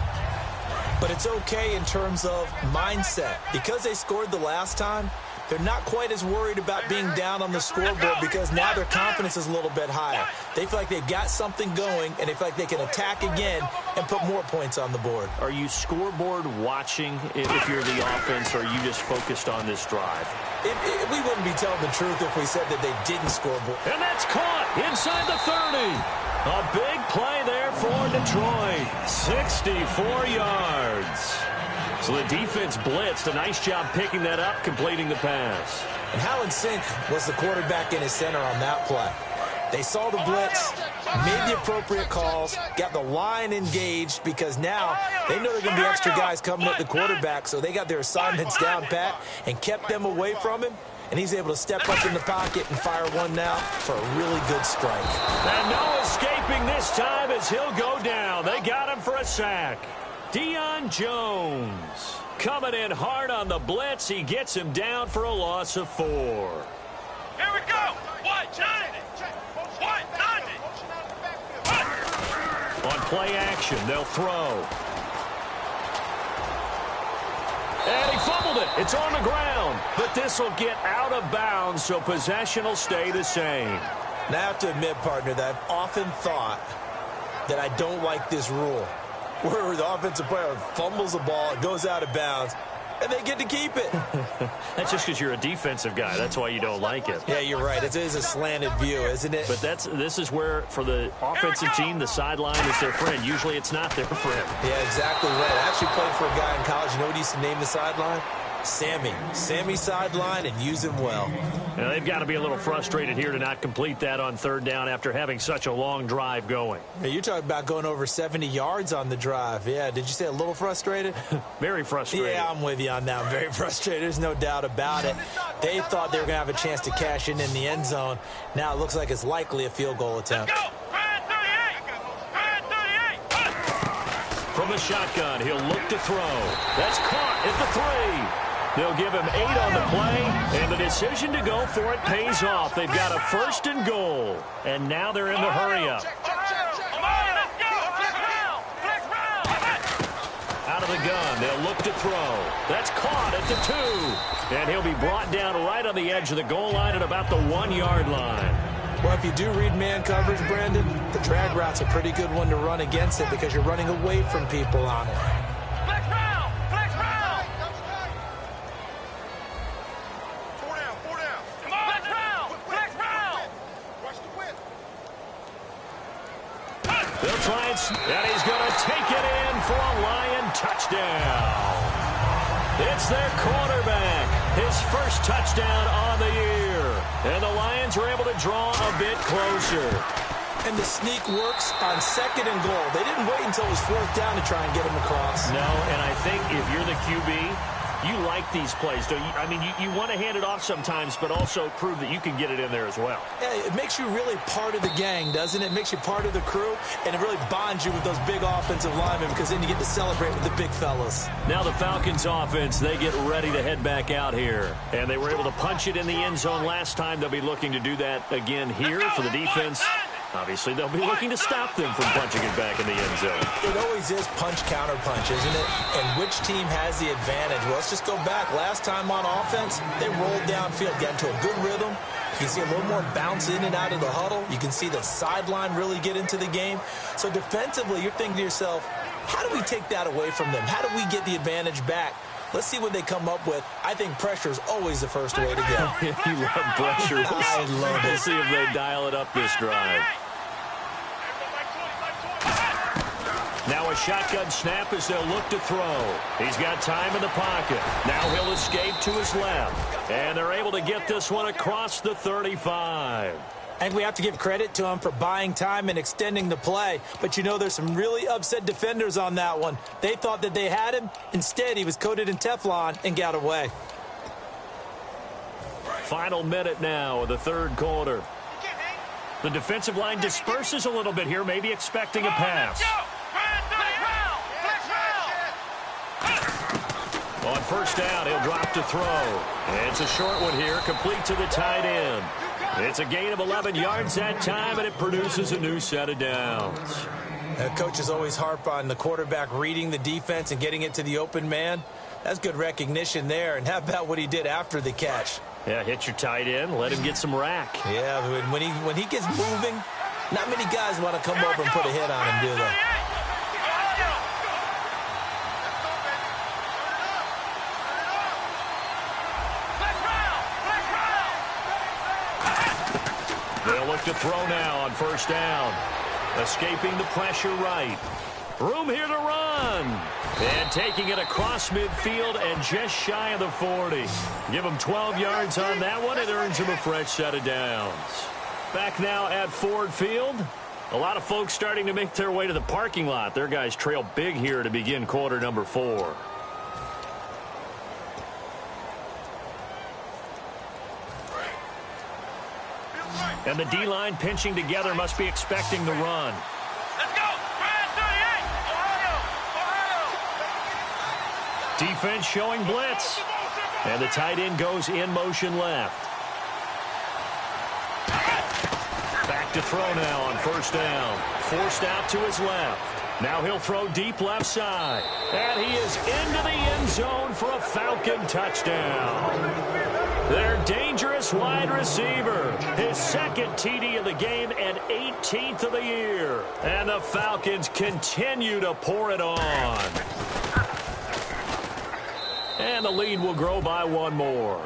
[SPEAKER 3] But it's okay in terms of mindset. Because they scored the last time, they're not quite as worried about being down on the scoreboard because now their confidence is a little bit higher. They feel like they've got something going, and they feel like they can attack again and put more points on the board.
[SPEAKER 2] Are you scoreboard watching if you're the offense, or are you just focused on this drive?
[SPEAKER 3] We wouldn't be telling the truth if we said that they didn't scoreboard.
[SPEAKER 2] And that's caught inside the 30. A big play there for Detroit. 64 yards. So the defense blitzed. A nice job picking that up, completing the pass.
[SPEAKER 3] And Howland Sink was the quarterback in his center on that play. They saw the blitz, made the appropriate calls, got the line engaged because now they know there are going to be extra guys coming at the quarterback, so they got their assignments down pat and kept them away from him. And he's able to step up in the pocket and fire one now for a really good strike.
[SPEAKER 2] And no escaping this time as he'll go down. They got him for a sack. Deion Jones coming in hard on the blitz. He gets him down for a loss of 4.
[SPEAKER 4] Here we go. 190. 190.
[SPEAKER 2] On play action, they'll throw. And he fumbled it. It's on the ground. But this will get out of bounds, so possession will stay the same.
[SPEAKER 3] Now, I have to admit, partner, that I've often thought that I don't like this rule, where the offensive player fumbles the ball, it goes out of bounds, and they get to keep it.
[SPEAKER 2] That's just because you're a defensive guy. That's why you don't like it.
[SPEAKER 3] Yeah, you're right. It is a slanted view, isn't it?
[SPEAKER 2] But this is where, for the offensive team, the sideline is their friend. Usually it's not their friend.
[SPEAKER 3] Yeah, exactly right. I actually played for a guy in college. You know what he used to name the sideline? Sammy. Sammy sideline, and use him well.
[SPEAKER 2] Now, they've got to be a little frustrated here to not complete that on third down after having such a long drive going.
[SPEAKER 3] Hey, you're talking about going over 70 yards on the drive. Yeah, did you say a little frustrated?
[SPEAKER 2] Very frustrated.
[SPEAKER 3] Yeah, I'm with you on that. I'm very frustrated. There's no doubt about it. They thought they were going to have a chance to cash in the end zone. Now it looks like it's likely a field goal attempt.
[SPEAKER 2] From the shotgun, he'll look to throw. That's caught at the 3. They'll give him 8 on the play, and the decision to go for it pays off. They've got a 1st and goal, and now they're in the hurry-up. Out of the gun, they'll look to throw. That's caught at the 2, and he'll be brought down right on the edge of the goal line at about the 1-yard line.
[SPEAKER 3] Well, if you do read man coverage, Brandon, the drag route's a pretty good one to run against it because you're running away from people on it.
[SPEAKER 4] Flex round. Flex round. 4 down. 4 down. Come on. Flex round. Flex round. Watch the whip.
[SPEAKER 2] They'll try and he's going to take it in for a Lion touchdown. It's their quarterback. His first touchdown on the year. And the Lions are able to draw a bit closer.
[SPEAKER 3] And the sneak works on 2nd and goal. They didn't wait until it was 4th down to try and get him across.
[SPEAKER 2] No, and I think if you're the QB, you like these plays, don't you? I mean, you want to hand it off sometimes, but also prove that you can get it in there as well.
[SPEAKER 3] Yeah, it makes you really part of the gang, doesn't it? It makes you part of the crew, and it really bonds you with those big offensive linemen because then you get to celebrate with the big fellas.
[SPEAKER 2] Now the Falcons offense, they get ready to head back out here. And they were able to punch it in the end zone last time. They'll be looking to do that again here for the defense. Obviously, they'll be looking to stop them from punching it back in the end zone.
[SPEAKER 3] It always is punch-counter-punch, isn't it? And which team has the advantage? Well, let's just go back. Last time on offense, they rolled downfield, got into a good rhythm. You can see a little more bounce in and out of the huddle. You can see the sideline really get into the game. So defensively, you're thinking to yourself, how do we take that away from them? How do we get the advantage back? Let's see what they come up with. I think pressure is always the first way to go.
[SPEAKER 2] You love pressure.
[SPEAKER 3] I love it.
[SPEAKER 2] We'll see if they dial it up this drive. Now a shotgun snap as they'll look to throw. He's got time in the pocket. Now he'll escape to his left. And they're able to get this one across the 35.
[SPEAKER 3] I think we have to give credit to him for buying time and extending the play. But, you know, there's some really upset defenders on that one. They thought that they had him. Instead, he was coated in Teflon and got away.
[SPEAKER 2] Final minute now of the third quarter. The defensive line disperses a little bit here, maybe expecting a pass. On first down, he'll drop to throw. It's a short one here, complete to the tight end. It's a gain of 11 yards that time, and it produces a new set of downs.
[SPEAKER 3] Coaches always harp on the quarterback reading the defense and getting it to the open man. That's good recognition there. And how about what he did after the catch?
[SPEAKER 2] Yeah, hit your tight end, let him get some rack.
[SPEAKER 3] Yeah, when he gets moving, not many guys want to come over and put a hit on him, do they?
[SPEAKER 2] They'll look to throw now on first down. Escaping the pressure right. Room here to run. And taking it across midfield and just shy of the 40. Give him 12 yards on that one. It earns him a fresh set of downs. Back now at Ford Field. A lot of folks starting to make their way to the parking lot. Their guys trail big here to begin quarter number 4. And the D-line pinching together must be expecting the run.
[SPEAKER 4] Let's go! 38! Ohio!
[SPEAKER 2] Defense showing blitz. And the tight end goes in motion left. Back to throw now on first down. Forced out to his left. Now he'll throw deep left side. And he is into the end zone for a Falcon touchdown. Their dangerous wide receiver. His second TD of the game and 18th of the year. And the Falcons continue to pour it on. And the lead will grow by one more.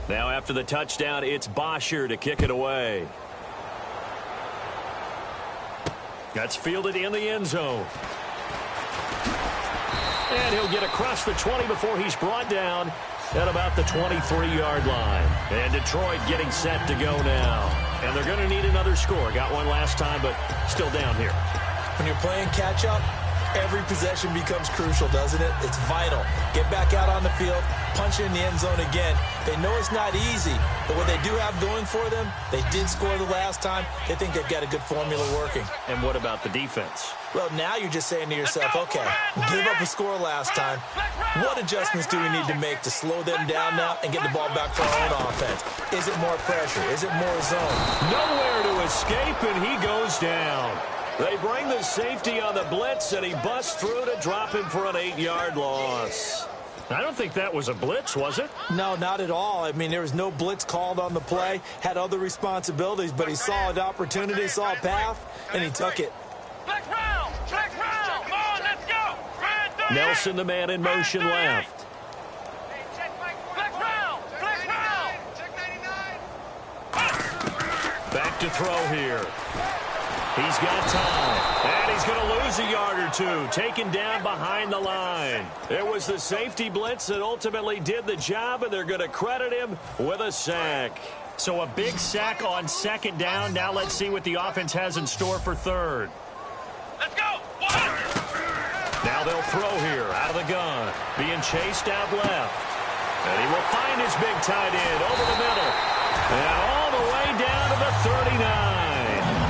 [SPEAKER 2] Now after the touchdown, it's Bosher to kick it away. That's fielded in the end zone. And he'll get across the 20 before he's brought down at about the 23-yard line. And Detroit getting set to go now. And they're going to need another score. Got one last time, but still down here.
[SPEAKER 3] When you're playing catch-up, every possession becomes crucial, doesn't it? It's vital. Get back out on the field, punch it in the end zone again. They know it's not easy, but what they do have going for them, they did score the last time. They think they've got a good formula working.
[SPEAKER 2] And what about the defense?
[SPEAKER 3] Well, now you're just saying to yourself, okay, give up a score last time. What adjustments do we need to make to slow them down now and get the ball back for our own offense? Is it more pressure? Is it more zone?
[SPEAKER 2] Nowhere to escape, and he goes down. They bring the safety on the blitz, and he busts through to drop him for an 8-yard loss. I don't think that was a blitz, was it?
[SPEAKER 3] No, not at all. I mean, there was no blitz called on the play, had other responsibilities, but he saw an opportunity, saw a path, and he took it.
[SPEAKER 4] Flex round! Flex round! Come on, let's go!
[SPEAKER 2] Nelson, the man in motion left.
[SPEAKER 4] Flex round! Flex round! Check 99!
[SPEAKER 2] Back to throw here. He's got time, and he's going to lose a yard or two, taken down behind the line. It was the safety blitz that ultimately did the job, and they're going to credit him with a sack. So a big sack on second down. Now let's see what the offense has in store for third.
[SPEAKER 4] Let's go!
[SPEAKER 2] Now they'll throw here out of the gun, being chased out left. And he will find his big tight end over the middle. And all the way down to the 39.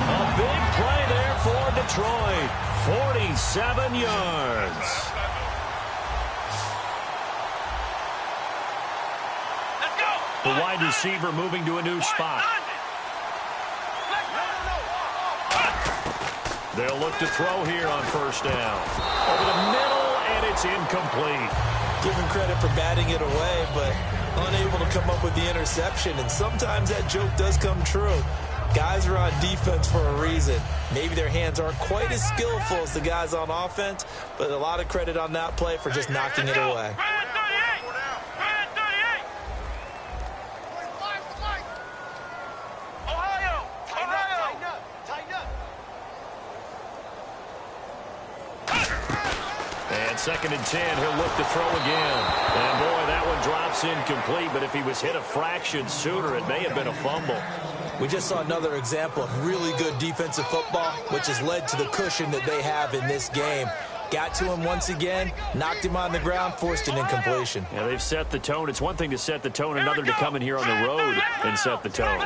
[SPEAKER 2] A big play there for Detroit. 47 yards.
[SPEAKER 4] Let's go!
[SPEAKER 2] The wide receiver moving to a new spot. They'll look to throw here on first down. Over the middle, and it's incomplete.
[SPEAKER 3] Give him credit for batting it away, but unable to come up with the interception. And sometimes that joke does come true. Guys are on defense for a reason. Maybe their hands aren't quite as skillful as the guys on offense, but a lot of credit on that play for just knocking it away.
[SPEAKER 2] And 2nd and 10, he'll look to throw again. And, boy, that one drops incomplete, but if he was hit a fraction sooner, it may have been a fumble.
[SPEAKER 3] We just saw another example of really good defensive football, which has led to the cushion that they have in this game. Got to him once again, knocked him on the ground, forced an incompletion.
[SPEAKER 2] Yeah, they've set the tone. It's one thing to set the tone, another to come in here on the road and set the tone.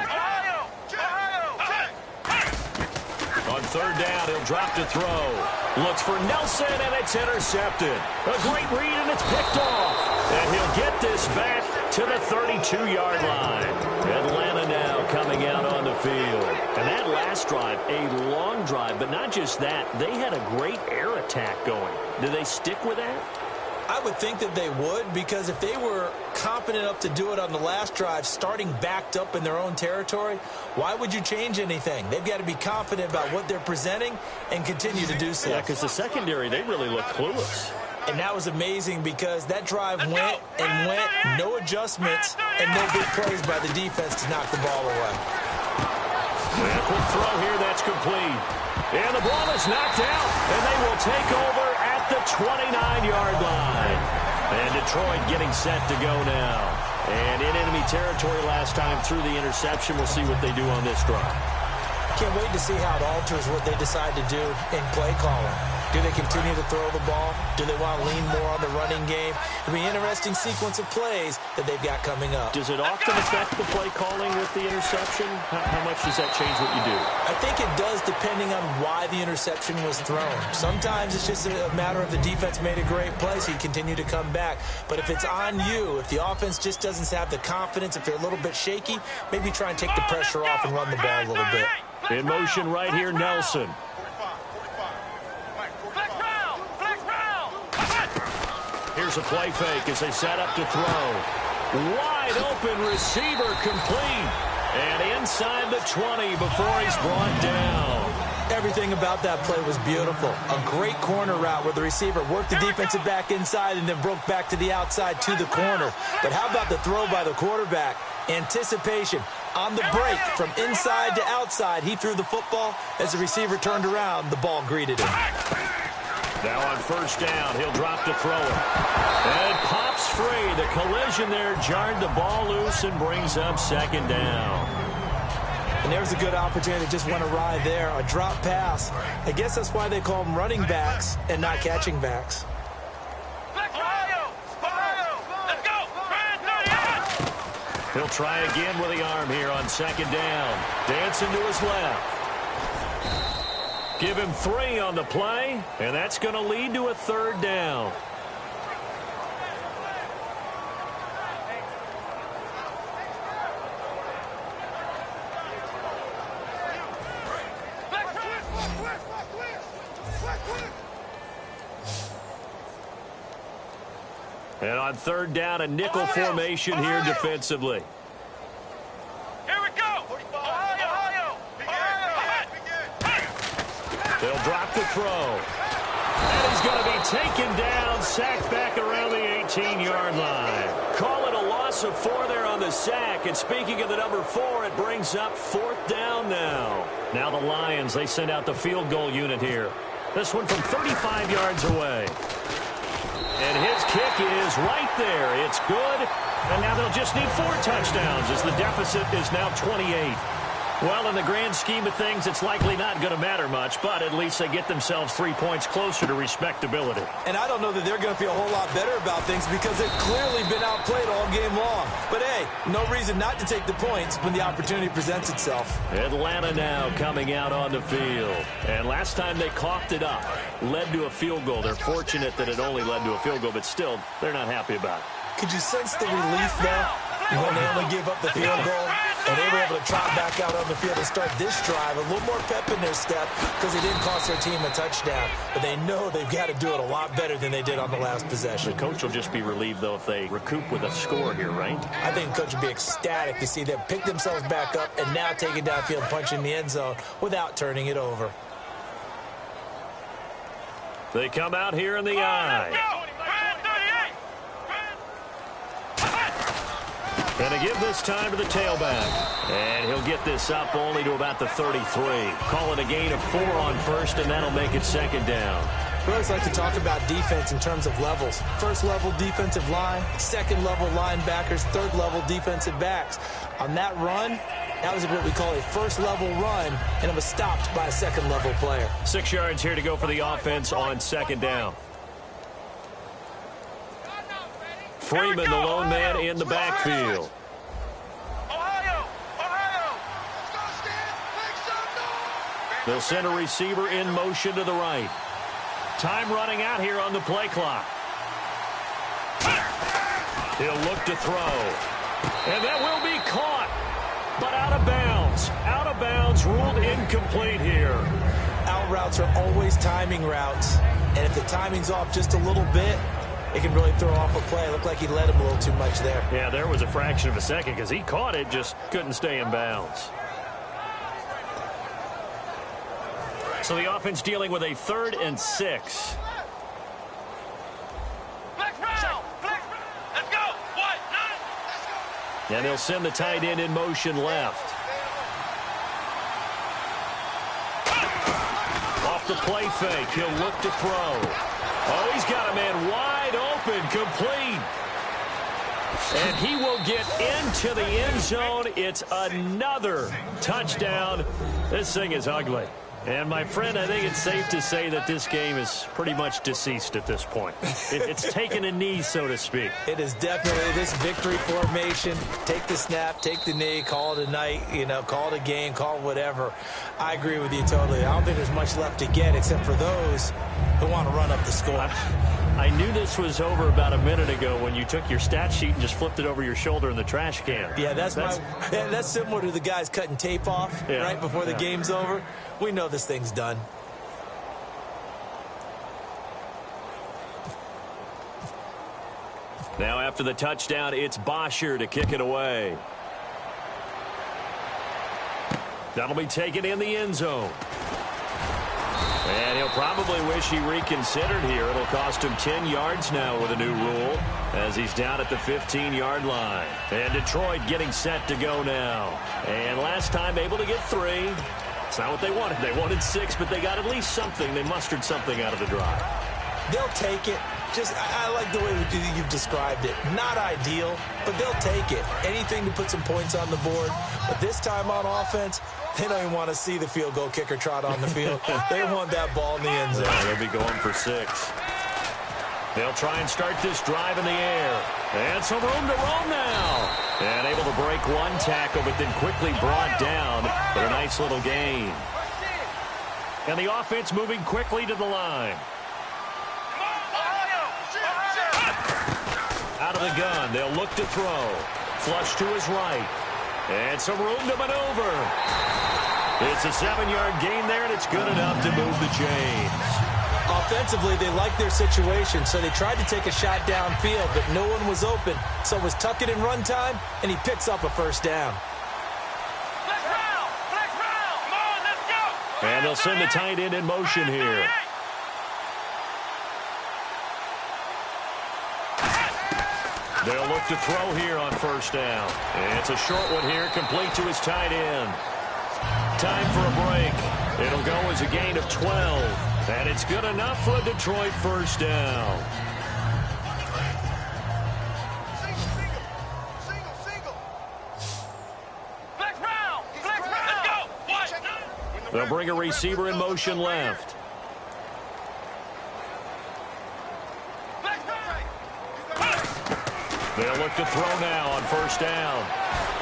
[SPEAKER 2] On 3rd down, he'll drop to throw. Looks for Nelson, and it's intercepted. A great read, and it's picked off. And he'll get this back to the 32-yard line. Atlanta now coming out on the field. And that last drive, a long drive, but not just that. They had a great air attack going. Do they stick with that?
[SPEAKER 3] I would think that they would, because if they were competent enough to do it on the last drive, starting backed up in their own territory, why would you change anything? They've got to be confident about what they're presenting and continue to do so.
[SPEAKER 2] Yeah, because the secondary, they really look clueless.
[SPEAKER 3] And that was amazing because that drive went and went, no adjustments, and no big plays by the defense to knock the ball away.
[SPEAKER 2] And a quick throw here, that's complete. And the ball is knocked out, and they will take over at the 29-yard line. And Detroit getting set to go now. And in enemy territory last time through the interception. We'll see what they do on this drive.
[SPEAKER 3] Can't wait to see how it alters what they decide to do in play calling. Do they continue to throw the ball? Do they want to lean more on the running game? It'll be an interesting sequence of plays that they've got coming up.
[SPEAKER 2] Does it often affect the play calling with the interception? How much does that change what you do?
[SPEAKER 3] I think it does, depending on why the interception was thrown. Sometimes it's just a matter of the defense made a great play, so you continue to come back. But if it's on you, if the offense just doesn't have the confidence, if they're a little bit shaky, maybe try and take the pressure off and run the ball a little bit.
[SPEAKER 2] In motion right here, Nelson. Here's a play fake as they set up to throw. Wide open receiver complete. And inside the 20 before he's brought down.
[SPEAKER 3] Everything about that play was beautiful. A great corner route where the receiver worked the defensive back inside and then broke back to the outside to the corner. But how about the throw by the quarterback? Anticipation on the break from inside to outside. He threw the football. As the receiver turned around, the ball greeted him.
[SPEAKER 2] Now on 1st down, he'll drop to throw it. And it pops free. The collision there jarred the ball loose and brings up 2nd down.
[SPEAKER 3] And there's a good opportunity that just went awry there. A drop pass. I guess that's why they call them running backs and not catching backs.
[SPEAKER 2] He'll try again with the arm here on 2nd down. Dancing to his left. Give him 3 on the play, and that's going to lead to a 3rd down. And on 3rd down, a nickel formation here defensively.
[SPEAKER 4] Here we go. Ohio.
[SPEAKER 2] They'll drop the throw. And he's going to be taken down, sacked back around the 18-yard line. Call it a loss of 4 there on the sack. And speaking of the number 4, it brings up 4th down now. Now the Lions, they send out the field goal unit here. This one from 35 yards away. And his kick is right there. It's good. And now they'll just need 4 touchdowns as the deficit is now 28. Well, in the grand scheme of things, it's likely not going to matter much, but at least they get themselves 3 points closer to respectability.
[SPEAKER 3] And I don't know that they're going to feel a whole lot better about things because they've clearly been outplayed all game long. But, hey, no reason not to take the points when the opportunity presents itself.
[SPEAKER 2] Atlanta now coming out on the field. And last time they coughed it up, led to a field goal. They're fortunate that it only led to a field goal, but still, they're not happy about it.
[SPEAKER 3] Could you sense the relief, though, when they only gave up the field goal? And they were able to trot back out on the field and start this drive. A little more pep in their step because they didn't cost their team a touchdown. But they know they've got to do it a lot better than they did on the last possession.
[SPEAKER 2] The coach will just be relieved, though, if they recoup with a score here, right?
[SPEAKER 3] I think the coach will be ecstatic to see them pick themselves back up and now take it downfield, punch in the end zone without turning it over.
[SPEAKER 2] They come out here in the eye. And to give this time to the tailback. And he'll get this up only to about the 33. Call it a gain of 4 on 1st, and that'll make it 2nd down.
[SPEAKER 3] We always like to talk about defense in terms of levels. First level defensive line, second level linebackers, third level defensive backs. On that run, that was what we call a first level run, and it was stopped by a second level player.
[SPEAKER 2] 6 yards here to go for the offense on second down. Freeman, the lone man in the backfield. They'll send a receiver in motion to the right. Time running out here on the play clock. He'll look to throw. And that will be caught, but out of bounds. Out of bounds, ruled incomplete here.
[SPEAKER 3] Out routes are always timing routes, and if the timing's off just a little bit, it can really throw off a play. It looked like he let him a little too much there.
[SPEAKER 2] Yeah, there was a fraction of a second because he caught it, just couldn't stay in bounds. So the offense dealing with a 3rd and 6. And they'll send the tight end in motion left. Off the play fake, he'll look to throw. Oh, he's got a man wide open, complete. And he will get into the end zone. It's another touchdown. This thing is ugly. And, my friend, I think it's safe to say that this game is pretty much deceased at this point. It's taken a knee, so to speak.
[SPEAKER 3] It is definitely this victory formation. Take the snap, take the knee, call it a night, call it a game, call it whatever. I agree with you totally. I don't think there's much left to get except for those who want to run up the score.
[SPEAKER 2] I knew this was over about a minute ago when you took your stat sheet and just flipped it over your shoulder in the trash can.
[SPEAKER 3] Yeah, that's similar to the guys cutting tape off right before the game's over. We know this thing's done.
[SPEAKER 2] Now after the touchdown, it's Bosher to kick it away. That'll be taken in the end zone. And he'll probably wish he reconsidered here. It'll cost him 10 yards now with a new rule as he's down at the 15-yard line. And Detroit getting set to go now. And last time able to get 3. It's not what they wanted. They wanted 6, but they got at least something. They mustered something out of the drive.
[SPEAKER 3] They'll take it. I like the way you've described it. Not ideal, but they'll take it. Anything to put some points on the board. But this time on offense, they don't even want to see the field goal kicker trot on the field. They want that ball in the end zone.
[SPEAKER 2] They'll be going for 6. They'll try and start this drive in the air. And some room to roam now. And able to break one tackle, but then quickly brought down. But a nice little gain. And the offense moving quickly to the line. Out of the gun, they'll look to throw. Flush to his right. And some room to maneuver. It's a 7-yard gain there, and it's good enough to move the chains.
[SPEAKER 3] Offensively, they liked their situation, so they tried to take a shot downfield, but no one was open. So it was tuck it in run time, and he picks up a first down.
[SPEAKER 4] Flex round! Come on, let's go!
[SPEAKER 2] And they'll send the tight end in motion here. They'll look to throw here on first down. And it's a short one here, complete to his tight end. Time for a break. It'll go as a gain of 12. And it's good enough for a Detroit first down.
[SPEAKER 4] Single. Flex round! Let's go! What?
[SPEAKER 2] They'll bring a receiver in motion left. They'll look to throw now on first down.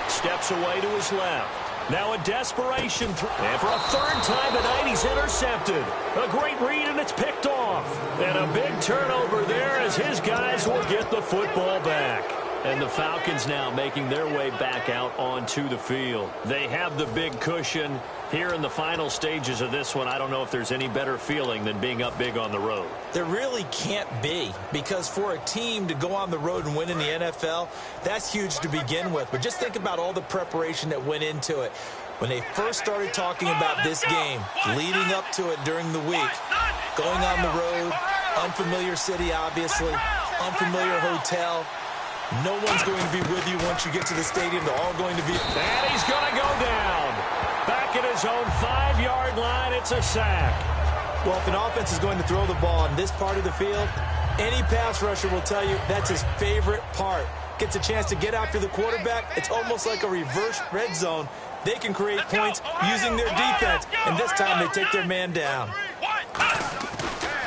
[SPEAKER 2] Steps away to his left. Now a desperation throw. And for a 3rd time tonight, he's intercepted. A great read, and it's picked off. And a big turnover there as his guys will get the football back. And the Falcons now making their way back out onto the field. They have the big cushion. Here in the final stages of this one, I don't know if there's any better feeling than being up big on the road.
[SPEAKER 3] There really can't be, because for a team to go on the road and win in the NFL, that's huge to begin with. But just think about all the preparation that went into it. When they first started talking about this game, leading up to it during the week, going on the road, unfamiliar city, obviously, unfamiliar hotel. No one's going to be with you once you get to the stadium. They're all going to be...
[SPEAKER 2] And he's going to go down. Back at his own 5-yard line, it's a sack.
[SPEAKER 3] Well, if an offense is going to throw the ball on this part of the field, any pass rusher will tell you that's his favorite part. Gets a chance to get after the quarterback. It's almost like a reverse red zone. They can create points using their defense, and this time they take their man down.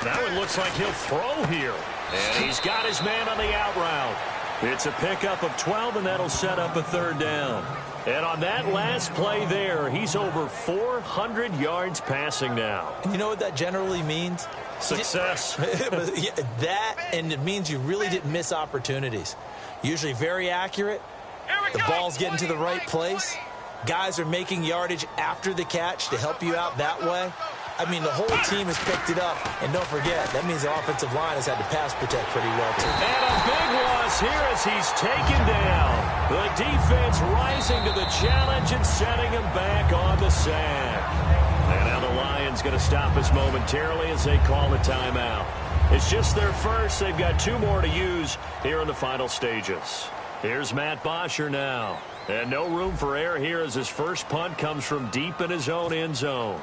[SPEAKER 2] That one looks like he'll throw here. And he's got his man on the out route. It's a pickup of 12, and that'll set up a third down. And on that last play there, he's over 400 yards passing now.
[SPEAKER 3] And you know what that generally means?
[SPEAKER 2] Success.
[SPEAKER 3] That, and it means you really didn't miss opportunities. Usually very accurate. The ball's getting to the right place. Guys are making yardage after the catch to help you out that way. I mean, the whole team has picked it up. And don't forget, that means the offensive line has had to pass protect pretty well, too.
[SPEAKER 2] And a big loss here as he's taken down. The defense rising to the challenge and setting him back on the sack. And now the Lions going to stop us momentarily as they call a timeout. It's just their first. They've got 2 more to use here in the final stages. Here's Matt Bosher now. And no room for error here as his first punt comes from deep in his own end zone.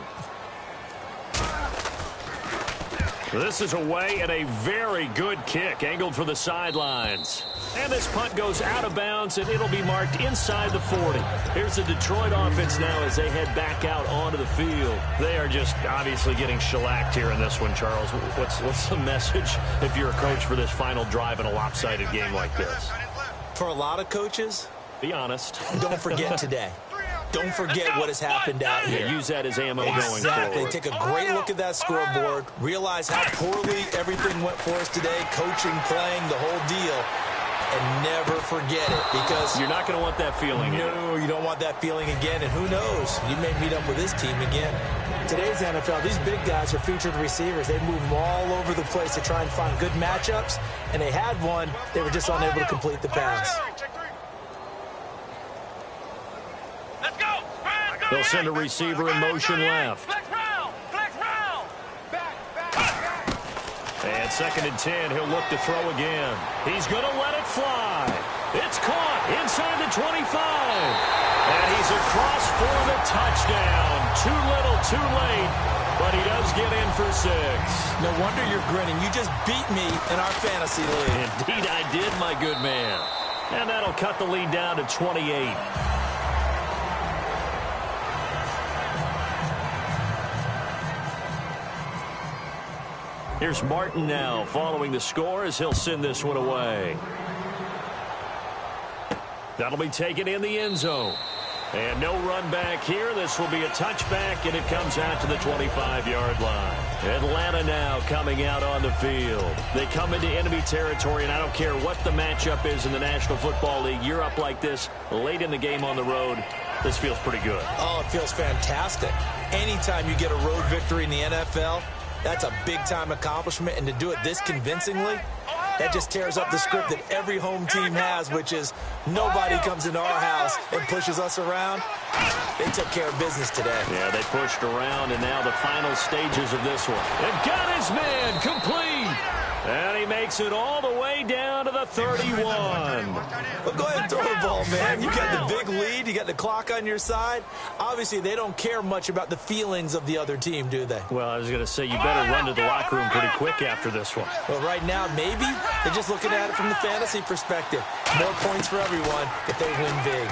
[SPEAKER 2] This is away and a very good kick, angled for the sidelines. And this punt goes out of bounds, and it'll be marked inside the 40. Here's the Detroit offense now as they head back out onto the field. They are just obviously getting shellacked here in this one, Charles. What's the message if you're a coach for this final drive in a lopsided game like this?
[SPEAKER 3] For a lot of coaches,
[SPEAKER 2] be honest.
[SPEAKER 3] Don't forget today. Don't forget what has happened out here.
[SPEAKER 2] Yeah, use that as ammo going forward.
[SPEAKER 3] Exactly. Take a great look at that scoreboard. Realize how poorly everything went for us today. Coaching, playing, the whole deal. And never forget it, because
[SPEAKER 2] you're not going to want that feeling.
[SPEAKER 3] No, you don't want that feeling again. And who knows? You may meet up with this team again. Today's NFL, these big guys are featured receivers. They move them all over the place to try and find good matchups. And they had one. They were just unable to complete the pass.
[SPEAKER 2] They'll send a receiver in motion left. And 2nd and 10, he'll look to throw again. He's going to let it fly. It's caught inside the 25. And he's across for the touchdown. Too little, too late, but he does get in for 6.
[SPEAKER 3] No wonder you're grinning. You just beat me in our fantasy league.
[SPEAKER 2] Indeed, I did, my good man. And that'll cut the lead down to 28. Here's Martin now following the score as he'll send this one away. That'll be taken in the end zone. And no run back here. This will be a touchback, and it comes out to the 25-yard line. Atlanta now coming out on the field. They come into enemy territory, and I don't care what the matchup is in the National Football League. You're up like this late in the game on the road. This feels pretty good.
[SPEAKER 3] Oh, it feels fantastic. Anytime you get a road victory in the NFL, that's a big-time accomplishment, and to do it this convincingly, that just tears up the script that every home team has, which is nobody comes into our house and pushes us around. They took care of business today.
[SPEAKER 2] Yeah, they pushed around, and now the final stages of this one. And got his man complete. And he makes it all the way down to the 31.
[SPEAKER 3] Well, go ahead and throw the ball, man. You got the big lead. You got the clock on your side. Obviously, they don't care much about the feelings of the other team, do they?
[SPEAKER 2] Well, I was going to say, you better run to the locker room pretty quick after this one.
[SPEAKER 3] Well, right now, maybe. They're just looking at it from the fantasy perspective. More points for everyone if they win big.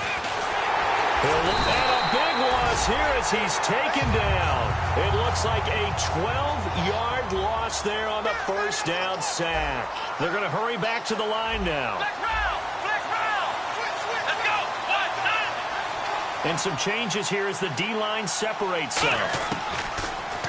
[SPEAKER 2] And a big loss here as he's taken down. It looks like a 12-yard loss there on the first down sack. They're going to hurry back to the line now.
[SPEAKER 4] Flex round. Let's go. 1, 9.
[SPEAKER 2] And some changes here as the D-line separates some.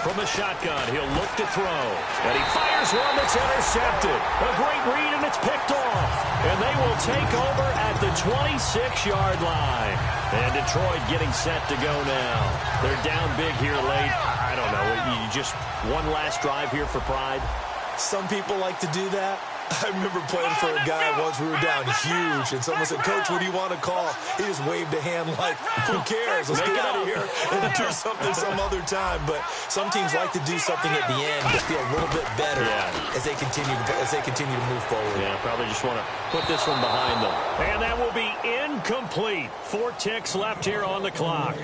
[SPEAKER 2] From the shotgun, he'll look to throw. And he fires one that's intercepted. A great read, and it's picked off. And they will take over at the 26-yard line. And Detroit getting set to go now. They're down big here late. I don't know. You just one last drive here for pride?
[SPEAKER 3] Some people like to do that. I remember playing for a guy once. We were down huge, and someone said, "Coach, what do you want to call?" He just waved a hand like, "Who cares? Let's get out of here and do something some other time." But some teams like to do something at the end to feel a little bit better as they continue to move forward.
[SPEAKER 2] Yeah, probably just want to put this one behind them. And that will be incomplete. 4 ticks left here on the clock.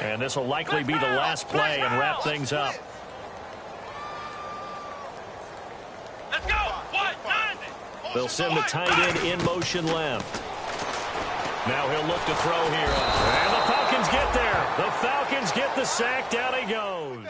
[SPEAKER 2] And this will likely be the last play and wrap things up.
[SPEAKER 4] Let's go.
[SPEAKER 2] They'll send the tight end in motion left. Now he'll look to throw here. And the Falcons get there. The Falcons get the sack. Down he goes.